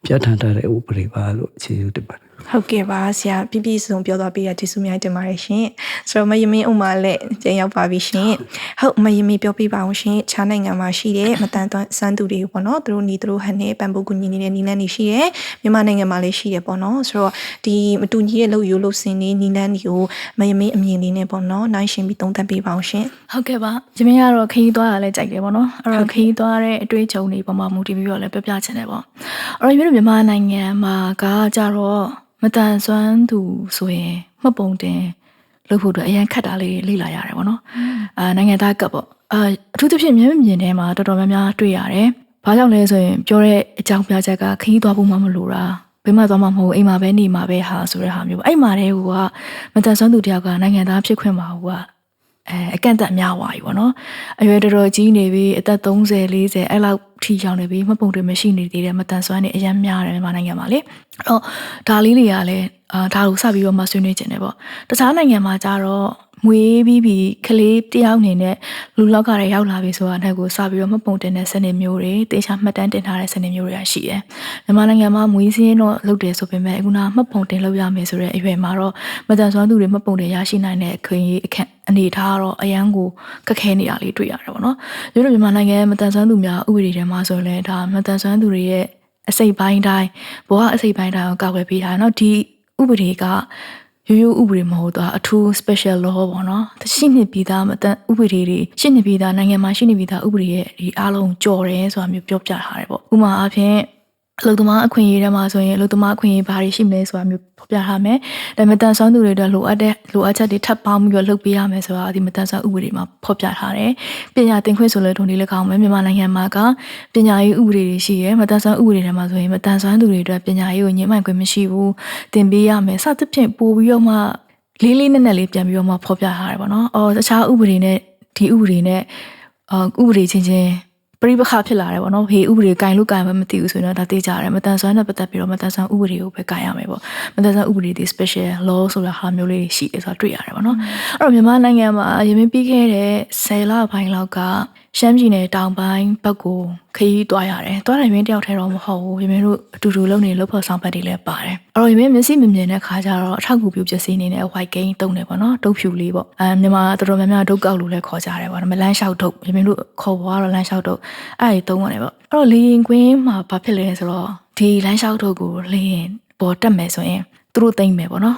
[SPEAKER 2] ပြဋ္ဌာန်းထားတဲ့ဥပဒေပါလို့အခြေယူတင်ပါတယ်ဟ
[SPEAKER 1] ုတ်ကဲ့ပါဆရာပြပြစုံပြောသွားပြီးတာကျေးဇူးများတင်ပါတယ်ရှင်ဆိုတော့မယမင်းဥမာလည်းကျင်းရောက်ပါပြီရှင်ဟုတ်မယမင်းပြောပြပါအောင်ရှင်ခြားနိုင်ငံမှာရှိတဲ့မတန်ဆန်းသူတွေပေါ့နော်သူတို့ညီသူတို့ဟန်နဲ့ပန်ပိုးကူညီနေတဲ့နီလန်းတွေရှိတယ်မြန်မာနိုင်ငံမှာလည်းရှိတယ်ပေါ့နော်ဆိုတော့ဒီမတူညီတဲ့လှုပ်ယူလှုပ်စင်နေနီလန်းတွေကိုမယမင်းအမြင်လေးနဲ့ပေါ့နော်နိုင်ရှင်ပြီးသုံးသပ်ပေးပါအောင်ရှင်
[SPEAKER 3] ဟုတ်ကဲ့ပါယမင်းကတော့ခရီးသွားတာလည်းကြိုက်တယ်ပေါ့နော်အဲ့တော့ခရီးသွားတဲ့အတွေ့အကြုံတွေပေါ်မှာမူတည်ပြီးတော့လည်းပြပြချင်တယ်ပေါ့အဲ့တော့မြန်မာနိုင်ငံမှာကကြတော့မတန်ဆွမ်းသူဆိုရင်မှတ်ပုံတင်လုပ်ဖို့အတွက်အရင်ခက်တာလေးလေ့လာရတယ်ပေါ့နော်နိုင်ငံသားကပ်ပေါ့အထူးသဖြင့်မျက်မြင်ထဲမှာတော်တော်များများတွေ့ရတယ်ဘာကြောင့်လဲဆိုရင်ပြောတဲ့အကြောင်းပြချက်ကခရီးသွားဖို့မှမလိုတာဘယ်မှသွားမှမဟုတ်အိမ်မှာပဲနေမှာပဲဟာဆိုတဲ့ဟာမျိုးအဲ့မှာတည်းကမတန်ဆွမ်းသူတယောက်ကနိုင်ငံသားဖြစ်ခွင့်မှာအကန့်အသတ်များသွားပြီပေါ့နော်အရွယ်တော်တော်ကြီးနေပြီအသက်30 40အဲ့လောက်ထိရောက်နေပြီမှတ်ပုံတွေမရှိနေသေးတယ်မတန်ဆွမ်းနေအရင်များတယ်မြန်မာနိုင်ငံမှာလေအဲ့တော့ဒါလေးတွေကလည်းဒါကိုစပြီးတော့မှဆွေးနွေးကြတယ်ပေါ့တခြားနိုင်ငံမှာကျတော့မွေးပြီးကလေးတယောက်အနေနဲ့လူလောက်ကလည်းရောက်လာပြီဆိုတာနဲ့ကိုစပြီးတော့မှတ်ပုံတင်တဲ့စနစ်မျိုးတွေတေချာမှတ်တမ်းတင်ထားတဲ့စနစ်မျိုးတွေရှိတယ်မြန်မာနိုင်ငံမှာမွေးစင်းတော့လုပ်တယ်ဆိုပေမဲ့အခုမှတ်ပုံတင်လုပ်ရမယ်ဆိုတဲ့အရွယ်မှာတော့မတန်ဆွမ်းသူတွေမှတ်ပုံတင်ရရှိနိုင်တဲ့အခက်အနေထားတော့အရန်ကိုခက်ခဲနေတာလေးတွေ့ရတယ်ပေါ့နော်။ဒီလိုမြန်မာနိုင်ငံမတန်ဆွမ်းသူများဥပဒေထဲမှာဆိုရင်ဒါမတန်ဆွမ်းသူတွေရဲ့အစိတ်ပိုင်းတိုင်းဘဝအစိတ်ပိုင်းတိုင်းကိုကာကွယ်ပေးထားတယ်။နော်ဒီဥပဒေကရိုးရိုးဥပဒေမဟုတ်တော့အထူး special law ပေါ့နော်။ရှိနေပြီးသားမတန်ဥပဒေတွေရှိနေပြီးသားနိုင်ငံမှာရှိနေပြီးသားဥပဒေရဲ့ဒီအားလုံးကြော်တယ်ဆိုတာမျိုးပြောပြထားတယ်ပေါ့။ဥပမာအဖြစ်အလုပ်သမားအခွင့်အရေးတွေမှာဆိုရင်အလုပ်သမားအခွင့်အရေးဘာတွေရှိမလဲဆိုတာမျိုးဖော်ပြထားမယ်။ဒါပေမဲ့တန်ဆွမ်းသူတွေအတွက်လိုအပ်ချက်တွေထပ်ပေါင်းပြီးတော့လုပ်ပေးရမယ်ဆိုတာဒီမတန်ဆွမ်းဥပဒေမှာဖော်ပြထားတယ်။ပညာသင်ခွင့်ဆိုလဲထုံဒီလက်ကောင်းမယ်မြန်မာနိုင်ငံမှာကပညာရေးဥပဒေတွေရှိရယ်မတန်ဆွမ်းဥပဒေတွေမှာဆိုရင်မတန်ဆွမ်းသူတွေအတွက်ပညာရေးကိုညှိနှိုင်းခွင့်မရှိဘူး။သင်ပေးရမယ်။စသဖြင့်ပို့ပြီးတော့မှ လေးနဲ့လေးပြန်ပြီးတော့မှဖော်ပြထားတယ်ပေါ့နော်တခြားဥပဒေနဲ့ဒီဥပဒေနဲ့ဥပဒေချင်းပရိပခဖြစ်လာတယ်ပေါ့နော်ဟေးဥပဒေကင်လို့ကင်မှမသိဘူးဆိုရင်တော့ဒါသိကြရတယ်မတန်ဆွမ်းနဲ့ပတ်သက်ပြီးတော့မတန်ဆွမ်းဥပဒေကိုပဲကင်ရမယ်ပေါ့မတန်ဆွမ်းဥပဒေဒီ special law ဆိုတာဟာမျိုးလေးရှိတယ်ဆိုတာတွေ့ရတယ်ပေါ့နော်အဲ့တော့မြန်မာနိုင်ငံမှာရင်းပြီးခဲ့တဲ့10လပိုင်းလောက်ကရှမ်းပြည်နယ်တောင်ပိုင်းဘက်ကိုခရီးသွားရတယ်သွားတယ်မင်းတယောက်ထဲတော့မဟုတ်ဘူးရင်းတို့အတူတူလုပ်နေလို့ဖို့ဆောင်ပတ်တွေလည်းပါတယ်အဲ့တော့ရင်းမျက်စိမမြင်တဲ့ခါကျတော့အထောက်အကူပြုပစ္စည်းအနေနဲ့ white game တုံးတယ်ပေါ့နော်တုပ်ဖြူလေးပေါ့မြန်မာတော်တော်များများဒုတ်ကောက်လို့လည်းခေါ်ကြတယ်ပေါ့ဒါပေမဲ့လမ်းလျှောက်တုပ်ရင်းတို့ခေါ်ပေါ်ကတော့လမ်းလျှောက်တုပ်အဲ့ဒီတုံးရတယ်ပေါ့အဲ့တော့လေရင်ကွင်းမှာဘာဖြစ်လဲဆိုတော့ဒီလမ်းလျှောက်တုပ်ကိုလေရင်ပေါ်တက်မယ်ဆိုရင်သူတို့သိမ့်မယ်ပေါ့နော်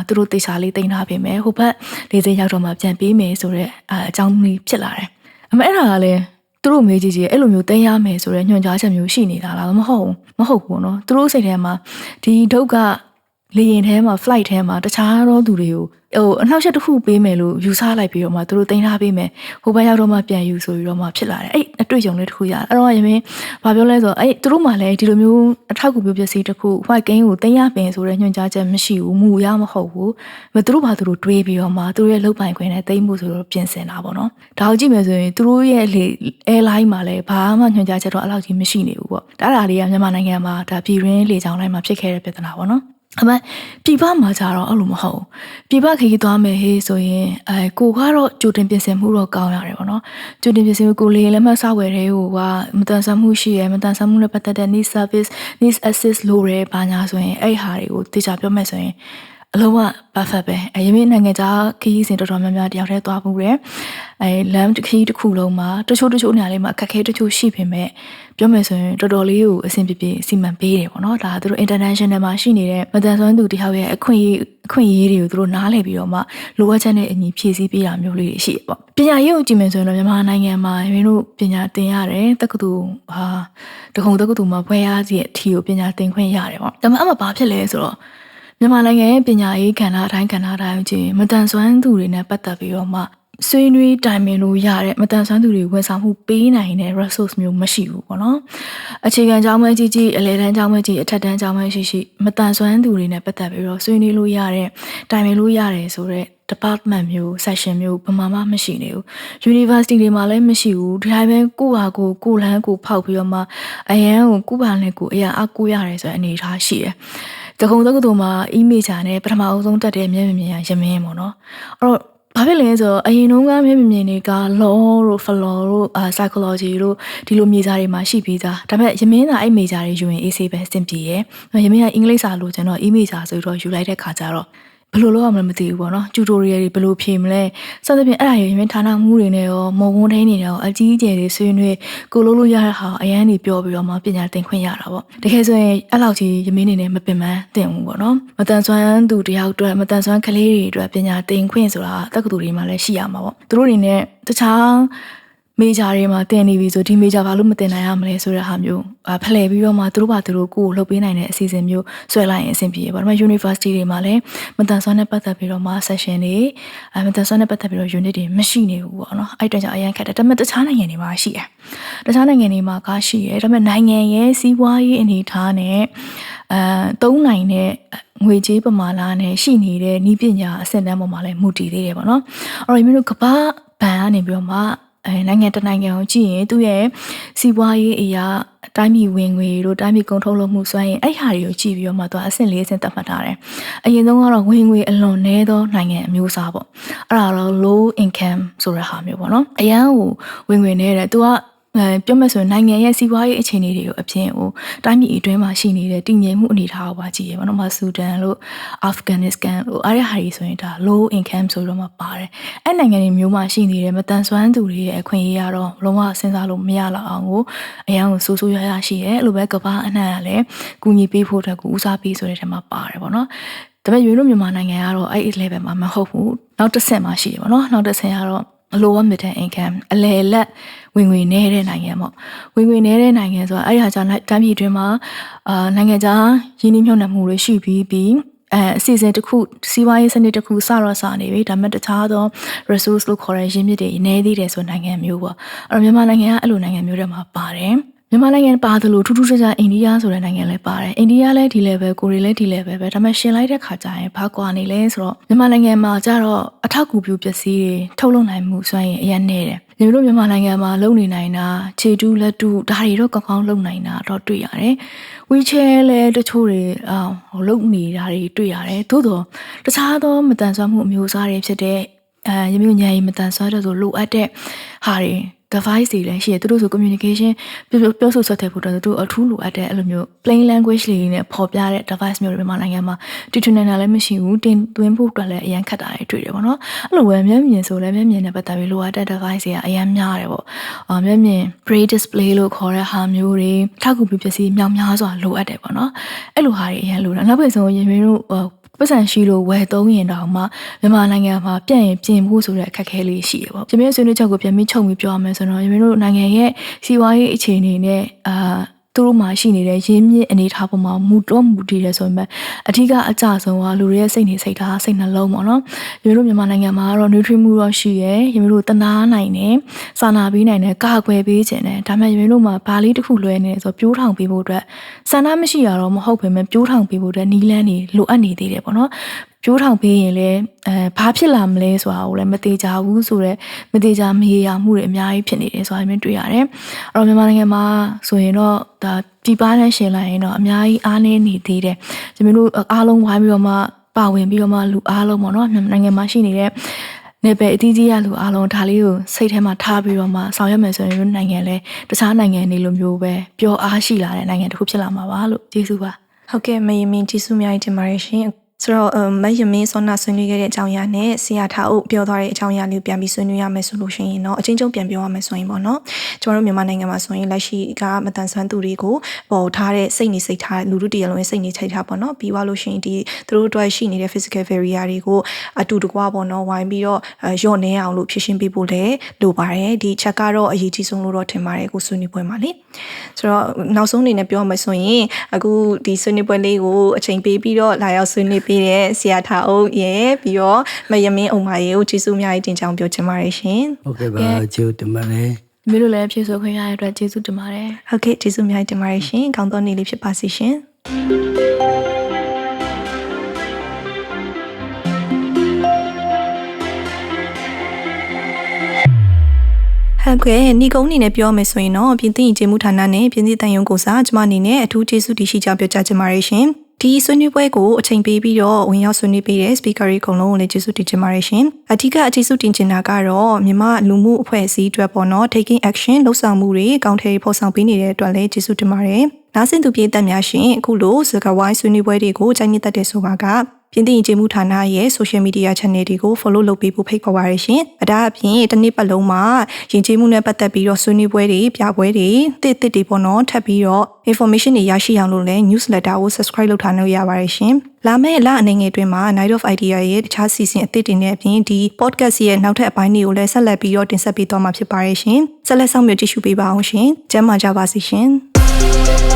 [SPEAKER 3] သူတို့တေချာလေးသိမ့်ထားပြင်မယ်ဟိုဘက်လေစိရောက်တော့မှပြန်ပေးမယ်ဆိုတော့အကြောင်းကြီးဖြစ်လာတယ်အမေအဲ့ဒါကလည်းသူတို့မေးကြည့်အဲ့လိုမျိုးသိမ်းရမယ်ဆိုတော့ညွှန်ကြားချက်မျိုးရှိနေတာလားမဟုတ်ဘူးเนาะသူတို့စိတ်ထဲမှာဒီဒုက္ခလေရင်ထဲမှာ flight ထဲမှာတခြားသောသူတွေကိုအနှောက်အယှက်တစ်ခုပေးမယ်လို့ယူဆလိုက်ပြီးတော့မှသူတို့သိမ်းထားပေးမယ်ဟိုဘက်ရောက်တော့မှပြန်ယူဆိုပြီးတော့မှဖြစ်လာတယ်အဲ့အတွေ့အကြုံလေးတစ်ခုရတယ်အဲ့တော့ရမင်းဘာပြောလဲဆိုတော့အဲ့သူတို့မှလည်းဒီလိုမျိုးအထောက်အကူပြုပစ္စည်းတစ်ခု white game ကိုသိမ်းရပင်ဆိုတဲ့ညွှန်ကြားချက်မရှိဘူးမူရမဟုတ်ဘူးသူတို့ဘာသူတို့တွေးပြီးတော့မှသူတို့ရဲ့လုပ်ပိုင်ခွင့်နဲ့သိမ်းဖို့ဆိုတော့ပြင်ဆင်တာပေါ့နော်ဒါကိုကြည့်မယ်ဆိုရင်သူတို့ရဲ့airline မှာလည်းဘာမှညွှန်ကြားချက်တော့အဲ့လောက်ကြီးမရှိနေဘူးပေါ့ဒါလေးကမြန်မာနိုင်ငံမှာဒါပြည်ရင်းလေကြောင်းလိုင်းမှာဖြစ်ခဲ့တဲ့ပြဿနာပေါ့နော်အမေပြပမှာကြတော့အဲ့လိုမဟုတ်ပြပခရီးသွားမယ်ဟေးဆိုရင်ကိုကတော့ကြိုတင်ပြင်ဆင်မှုတော့ကောင်းရတယ်ပေါ့နော်ကြိုတင်ပြင်ဆင်မှုကိုလေလက်မှတ်စောက်ဝယ်တဲ့ဟိုကမတန်ဆမှုရှိရယ်မတန်ဆမှုနဲ့ပတ်သက်တဲ့ need service needs assist လို့ရယ်ဘာညာဆိုရင်အဲ့ဟာတွေကိုတေချာပြောမယ်ဆိုရင်အလုံးဝ perfect ပဲရင်းနိုင်ငံခြားခရီးစဉ်တော်တော်များများတယောက်တည်းသွားမှုရယ်လမ်းခရီးတစ်ခုလုံးမှာတချို့နေရာလေးမှာအခက်အခဲတချို့ရှိပေမဲ့ပြောမယ်ဆိုရင်တော်တော်လေးကိုအဆင်ပြေစီမံပေးတယ်ပေါ့နော်ဒါသူတို့ international မှာရှိနေတဲ့မတန်ဆွမ်းသူတယောက်ရဲ့အခွင့်အရေးတွေကိုသူတို့နားလည်ပြီးတော့မှလိုအပ်ချက်နဲ့အညီဖြည့်ဆည်းပေးတာမျိုးလေးရှိတယ်ပေါ့ပညာရေးကိုကြည့်မယ်ဆိုရင်တော့မြန်မာနိုင်ငံမှာရင်းတို့ပညာသင်ရတယ်တက္ကသိုလ်တက္ကသိုလ်မှာဘွဲရစီအထီကိုပညာသင်ခွင့်ရတယ်ပေါ့ဒါမှအမှဘာဖြစ်လဲဆိုတော့မြန်မာနိုင်ငံရဲ့ပညာရေးကဏ္ဍအတိုင်းချင်းမတန်ဆွမ်းသူတွေနဲ့ပတ်သက်ပြီးတော့မှဆွေးနွေးတိုင်ပင်လို့ရတဲ့မတန်ဆွမ်းသူတွေဝန်ဆောင်မှုပေးနိုင်တဲ့ resource မျိုးမရှိဘူးပေါ့နော်အခြေခံကျောင်းမကြီးအလယ်တန်းကျောင်းမကြီးအထက်တန်းကျောင်းမရှိမတန်ဆွမ်းသူတွေနဲ့ပတ်သက်ပြီးတော့ဆွေးနွေးလို့ရတဲ့တိုင်ပင်လို့ရတယ်ဆိုတော့ department မျိုး section မျိုးဘာမှမရှိနေဘူး university တွေမှာလည်းမရှိဘူးဒီတိုင်းပဲကိုယ့်ဟာကိုယ်လမ်းကိုဖောက်ပြီးတော့မှအရန်ကိုကိုယ့်ဘာနဲ့ကိုယ်အရာအကူရတယ်ဆိုတဲ့အနေအထားရှိတယ်တက္ကသိုလ်မှာ image နဲ့ပထမအဆုံးတက်တဲ့မျက်မြင်ရမင်းပေါ့နော်အဲ့တော့ဘာဖြစ်လဲဆိုတော့အရင်တုန်းကမျက်မြင်တွေက law တို့ flow တို့ psychology တို့ဒီလိုမြေစာတွေမှာရှိပြီးသားဒါပေမဲ့ရမင်းသာအဲ့မြေစာတွေယူရင် AC ပဲအဆင်ပြေရယ်ရမင်းကအင်္ဂလိပ်စာလို့ကျွန်တော် image စာဆိုတော့ယူလိုက်တဲ့ခါကျတော့ဘယ်လိုလုပ်ရမလဲမသိဘူးပေါ့နော်ကျူတိုရီယယ်တွေဘယ်လိုဖြေမလဲစသဖြင့်အဲ့ဒါရရင်ဌာနမှုတွေနဲ့ရောမုံဝန်းထိန်းနေရောအကြီးအကျယ်တွေဆွေးနွေးကိုလို့လို့ရတဲ့ဟာအရန်နေပြောပြီးတော့မှပညာသင်ခွင့်ရတာပေါ့တကယ်ဆိုရင်အဲ့လောက်ကြီးရမင်းနေနဲ့မပင်ပန်းသင်ဘူးပေါ့နော်မတန်ဆွမ်းသူတယောက်အတွက်မတန်ဆွမ်းကလေးတွေအတွက်ပညာသင်ခွင့်ဆိုတာတက္ကသိုလ်တွေမှာလည်းရှိရမှာပေါ့သူတို့တွေနဲ့တခြားမေဂျာတွေမှာတင်နေပြီဆိုဒီမေဂျာဘာလို့မတင်နိုင်ရမလဲဆိုတဲ့ဟာမျိုးဖလှယ်ပြီးတော့မှသူတို့ဘာသူတို့ကိုလှုပ်ပေးနိုင်တဲ့အစီအစဉ်မျိုးဆွဲလိုက်ရင်အဆင်ပြေပါဒါပေမဲ့ university တွေမှာလည်းမတန်ဆွမ်းနဲ့ပတ်သက်ပြီးတော့မှ session တွေမတန်ဆွမ်းနဲ့ပတ်သက်ပြီးတော့ unit တွေမရှိနေဘူးပေါ့နော်အဲ့တကြောင့်အရင်ခက်တယ်ဒါပေမဲ့တခြားနိုင်ငံတွေမှာရှိတယ်တခြားနိုင်ငံတွေမှာရှိတယ်ဒါပေမဲ့နိုင်ငံရဲ့စီးပွားရေးအနေအထားနဲ့သုံးနိုင်တဲ့ငွေကြေးပမာဏနဲ့ရှိနေတဲ့နည်းပညာအဆင့်တန်းပေါ်မှာလည်းမူတည်သေးတယ်ပေါ့နော်အဲ့တော့ဒီမျိုးကမ္ဘာဘဏ်ကနေပြီးတော့မှနိုင်ငံတနိုင်ငံကိုကြည့်ရင်သူ့ရဲ့စီးပွားရေးအရာတိုင်းပြည်ဝင်ငွေတို့တိုင်းပြည်ကုန်ထုတ်လုပ်မှုစွမ်းရည်အဲ့ဟာတွေကိုကြည့်ပြီးတော့မှသူအဆင့်၄အဆင့်သတ်မှတ်ထားတယ်။အရင်ဆုံးကတော့ဝင်ငွေအလွန်နည်းသောနိုင်ငံအမျိုးအစားပေါ့။အဲ့ဒါတော့ low income ဆိုတဲ့ဟာမျိုးပေါ့နော်။အရန်ကိုဝင်ငွေနည်းတယ်။သူကပြောမယ်ဆိုရင်နိုင်ငံရဲ့စီးပွားရေးအခြေအနေတွေကိုအပြင်တိုင်းပြည်အတွင်းမှာရှိနေတဲ့တည်ငြိမ်မှုအနေအထားကိုပါကြည့်ရပါတော့။ဆူဒန်လို့အာဖဂန်နစ္စတန်လို့အားရဟာတွေဆိုရင်ဒါ low income ဆိုတော့မှပါတယ်။အဲ့နိုင်ငံတွေမျိုးမှာရှိနေတဲ့မတန်ဆွမ်းသူတွေရဲ့အခွင့်အရေးကတော့လုံးဝစဉ်းစားလို့မရလောက်အောင်ကိုအရန်ကိုဆိုးရရှိရဲအဲ့လိုပဲကမ္ဘာအနှံ့ကလည်းကူညီပေးဖို့အတွက်ကိုဦးစားပေးဆိုတဲ့ထဲမှာပါတယ်ပေါ့နော်။ဒါပေမဲ့ရွေးလို့မြန်မာနိုင်ငံကတော့အဲ့ level မှာမဟုတ်ဘူး။နောက်တစ်ဆင့်မှာရှိတယ်ပေါ့နော်။နောက်တစ်ဆင့်ကတော့lower middle income အလယ်လက်ဝင်ငွေနည်းတဲ့နိုင်ငံပေါ့ဝင်ငွေနည်းတဲ့နိုင်ငံဆိုတာအဲ့ဒီဟာကြောင့်တိုင်းပြည်အတွင်းမှာနိုင်ငံခြားရင်းနှီးမြှုပ်နှံမှုတွေရှိပြီးအစီအစဉ်တစ်ခုစီးပွားရေးစနစ်တစ်ခုစနေပြီဒါပေမဲ့တခြားသော resource လို့ခေါ်တဲ့ရင်းမြစ်တွေနည်းသေးတယ်ဆိုနိုင်ငံမျိုးပေါ့အဲ့တော့မြန်မာနိုင်ငံကအဲ့လိုနိုင်ငံမျိုးတွေမှာပါတယ်မြ မြန်မာနိုင်ငံပါတယ်လို့ထူးထူးခြားခြားအိန္ဒိယဆိုတဲ့နိုင်ငံလည်းပါတယ်အိန္ဒိယလည်းဒီ level ကိုရီးလည်းဒီ level ပဲဒါပေမဲ့ရှင်လိုက်တဲ့ခါကျရင်ဘာကွာနေလဲဆိုတော့မြန်မာနိုင်ငံမှာကျတော့အထောက်အကူပြုပစ္စည်းတွေထုတ်လုပ်နိုင်မှုစွမ်းရည်အရင်နေတယ်ညီတို့မြန်မာနိုင်ငံမှာလုံနေနိုင်တာခြေတူးလက်တူဒါတွေတော့ကောင်းကောင်းလုံနိုင်တာတော့တွေ့ရတယ်ဝီချဲလည်းတချို့တွေလုံနေတာတွေတွေ့ရတယ်သို့တော့တခြားသောမတန်ဆွမ်းမှုအမျိုးအစားတွေဖြစ်တဲ့ရမျိုးညာရီမတန်ဆွမ်းတဲ့ဆိုလိုအပ်တဲ့ဟာတွေdevice တွေလည်းရှိတယ်သူတို့ဆို communication ပြောဆိုဆက်သွယ်ဖို့တော့သူတို့အထူးလိုအပ်တဲ့အဲ့လိုမျိုး plain language လေးနဲ့ပေါ်ပြတဲ့ device မျိုးတွေမြန်မာနိုင်ငံမှာတူတူနေတာလည်းမရှိဘူးတင်သွင်းဖို့အတွက်လည်းအရင်ခက်တာတွေတွေ့တယ်ပေါ့နော်အဲ့လိုပဲမျက်မြင်ဆိုလည်းမျက်မြင်နဲ့ပတ်သက်ပြီးလိုအပ်တဲ့ device တွေကအရင်များတယ်ပေါ့မျက်မြင် braille display လို့ခေါ်တဲ့ဟာမျိုးတွေထောက်ကူပြုပစ္စည်းမြောက်များစွာလိုအပ်တယ်ပေါ့နော်အဲ့လိုဟာတွေအရင်လိုတာနောက်ပြီးဆိုရင်မျိုးတို့ပတ်စံရှိလို့ဝယ်သုံးရင်တောင်မှမြန်မာနိုင်ငံမှာပြန့်ရင်ပြင်ဖို့ဆိုတဲ့အခက်အခဲလေးရှိတယ်ပေါ့။ကျွန်မဆွေးနွေးချက်ကိုပြန်ပြီးချုပ်ပြီးပြောရမယ်ဆိုတော့ကျွန်တော်တို့နိုင်ငံရဲ့စီးပွားရေးအခြေအနေနဲ့သူတို့မှာရှိနေတဲ့ရင်းမြစ်အနေထားပေါ်မှာမူတည်တယ်ဆိုပေမဲ့အထူးအကြဆုံးကလူတွေရဲ့စိတ်နေစိတ်ထားစိတ်နှလုံးပေါ့နော်။ကျွန်တော်တို့မြန်မာနိုင်ငံမှာတော့ nutrient မှုတော့ရှိရဲ။ကျွန်တော်တို့တနာနိုင်တယ်၊စာနာပေးနိုင်တယ်၊ကာကွယ်ပေးခြင်းတယ်။ဒါပေမဲ့ကျွန်တော်တို့မှာဘာလေးတစ်ခုလွဲနေတယ်ဆိုတော့ပြိုးထောင်ပေးဖို့အတွက်ဆန္ဒမရှိရတော့မဟုတ်ပေမဲ့ပြိုးထောင်ပေးဖို့အတွက်နီးလန်းနေလိုအပ်နေသေးတယ်ပေါ့နော်။ပြိုးထောင်ပေးရင်လည်းဘာဖြစ်လာမလဲဆိုတာကိုလည်းမသေးကြဘူးဆိုတော့မသေးကြမေးရမှုတွေအများကြီးဖြစ်နေတယ်ဆိုတာမျိုးတွေ့ရတယ်။အဲ့တော့မြန်မာနိုင်ငံမှာဆိုရင်တော့ဒါပြည်ပနဲ့ရှင်လိုက်ရင်တော့အများကြီးအားနည်းနေသေးတယ်။ကျွန်တော်တို့အားလုံးဝိုင်းပြီးတော့မှပါဝင်ပြီးတော့မှလူအားလုံးပေါ့နော်မြန်မာနိုင်ငံမှာရှိနေတဲ့နေပယ်အသီးသီးရလူအားလုံးဒါလေးကိုစိတ်ထဲမှာထားပြီးတော့မှဆောင်ရွက်မယ်ဆိုရင်နိုင်ငံလဲတခြားနိုင်ငံတွေလိုမျိုးပဲပျော်အားရှိလာတဲ့နိုင်ငံတစ်ခုဖြစ်လာမှာပါလို့ကျေးဇူးပါ
[SPEAKER 1] ဟုတ်ကဲ့မယမင်းကျေးဇူးအများကြီးတင်ပါတယ်ရှင်ဆိုတော့မယမင်းစောနာဆွေးနွေးခဲ့တဲ့အကြောင်းအရာနဲ့ဆရာထားအုပ်ပြောသွားတဲ့အကြောင်းအရာလေးပြန်ပြီးဆွေးနွေးရမယ်ဆိုလို့ရှိရင်တော့အချင်းချင်းပြန်ပြောရမယ်ဆိုရင်ပေါ့နော်ကျွန်တော်တို့မြန်မာနိုင်ငံမှာဆိုရင်လက်ရှိကမတန်ဆွမ်းသူတွေကိုပေါ်ထားတဲ့စိတ်နေစိတ်ထားလူတို့တရလုံးရဲ့စိတ်နေစိတ်ထားပေါ့နော်ပြီးသွားလို့ရှိရင်ဒီသူတို့အတွက်ရှိနေတဲ့ physical barrier တွေကိုအတူတကွာပေါ့နော်ဝိုင်းပြီးတော့လျော့နေအောင်လို့ဖြည့်ရှင်းပေးဖို့လည်းလိုပါတယ်ဒီချက်ကတော့အရေးကြီးဆုံးလို့တော့ထင်ပါတယ်ကိုဆွေးနွေးပွဲမှာလေဆိုတော့နောက်ဆုံးအနေနဲ့ပြောမှဆိုရင်အခုဒီဆွေးနွေးပွဲလေးကိုအချိန်ပေးပြီးတော့လာရောက်ဆွေးနွေးပြီးတဲ့ဆရာထားအုပ်ရဲ့ပြီးတော့မယမင်းအောင်မရေကိုကျေးဇူးအများကြီးတင်ကြောင်းပြောချင်ပါတယ်ရှင်
[SPEAKER 2] ဟုတ်ကဲ့ပါကျေးဇူးတင်ပါတယ်
[SPEAKER 3] မိလို့လည်းဖြည့်ဆိုခွင့်ရတဲ့အတွက်ကျေးဇူးတင်ပါတယ်
[SPEAKER 1] ဟုတ်ကဲ့ကျေးဇူးအများကြီးတင်ပါတယ်ရှင်ကောင်းသောနေ့လေးဖြစ်ပါစေရှင်ဟုတ်ကဲ့ညီကုန်းအနေနဲ့ပြောမယ်ဆိုရင်တော့ပြင်သစ်ရင်ကျေးမှုဌာနနဲ့ပြင်သစ်တန်ယုံကိုစားကျွန်မအနေနဲ့အထူးကျေးဇူးတင်ရှိကြောင်းပြောကြားချင်ပါတယ်ရှင်ဒီဆွေးနွေးပွဲကိုအချိန်ပေးပြီးတော့ဝင်ရောက်ဆွေးနွေးပေးတဲ့ speaker တွေအကုန်လုံးကိုလည်းကျေးဇူးတင်ချင်ပါတယ်ရှင်အထူးကျေးဇူးတင်ချင်တာကတော့မြန်မာလူမှုအဖွဲ့အစည်းအတွက်ပေါ့နော် taking action လှုပ်ဆောင်မှုတွေအကောင့်ထဲပေါ်ဆောင်ပေးနေတဲ့အတွက်လည်းကျေးဇူးတင်ပါတယ်နားဆင်သူပြည်သက်များရှင်အခုလိုစကားဝိုင်းဆွေးနွေးပွဲတွေကိုကြိုက်နှစ်သက်တဲ့ဆိုပါကပြင်သစ်ရင်ကျေးမှုဌာနရဲ့ social media channel တွေကို follow လုပ်ပေးဖို့ဖိတ်ခေါ်ပါရရှင်။အဒါအပြင်တစ်နေ့ပတ်လုံးမှာရင်ကျေးမှုနဲ့ပတ်သက်ပြီးတော့ဆွေးနွေးပွဲတွေပြပွဲတွေတစ်တွေပေါ့နော်ထပ်ပြီးတော့ information တွေရရှိအောင်လို့လည်း newsletter ကို subscribe လုပ်ထားလို့ရပါရရှင်။လာမယ့်လအနေငယ်အတွင်းမှာ Night of Idea ရဲ့တခြားစီစဉ်အသစ်တွေနဲ့အပြင်ဒီ podcast ရဲ့နောက်ထပ်အပိုင်းတွေကိုလည်းဆက်လက်ပြီးတော့တင်ဆက်ပေးသွားမှာဖြစ်ပါရရှင်။ဆက်လက်ဆောင်ရွက်ကြည့်ရှုပေးပါအောင်ရှင်။ကျမ်းမာကြပါစေရှင်။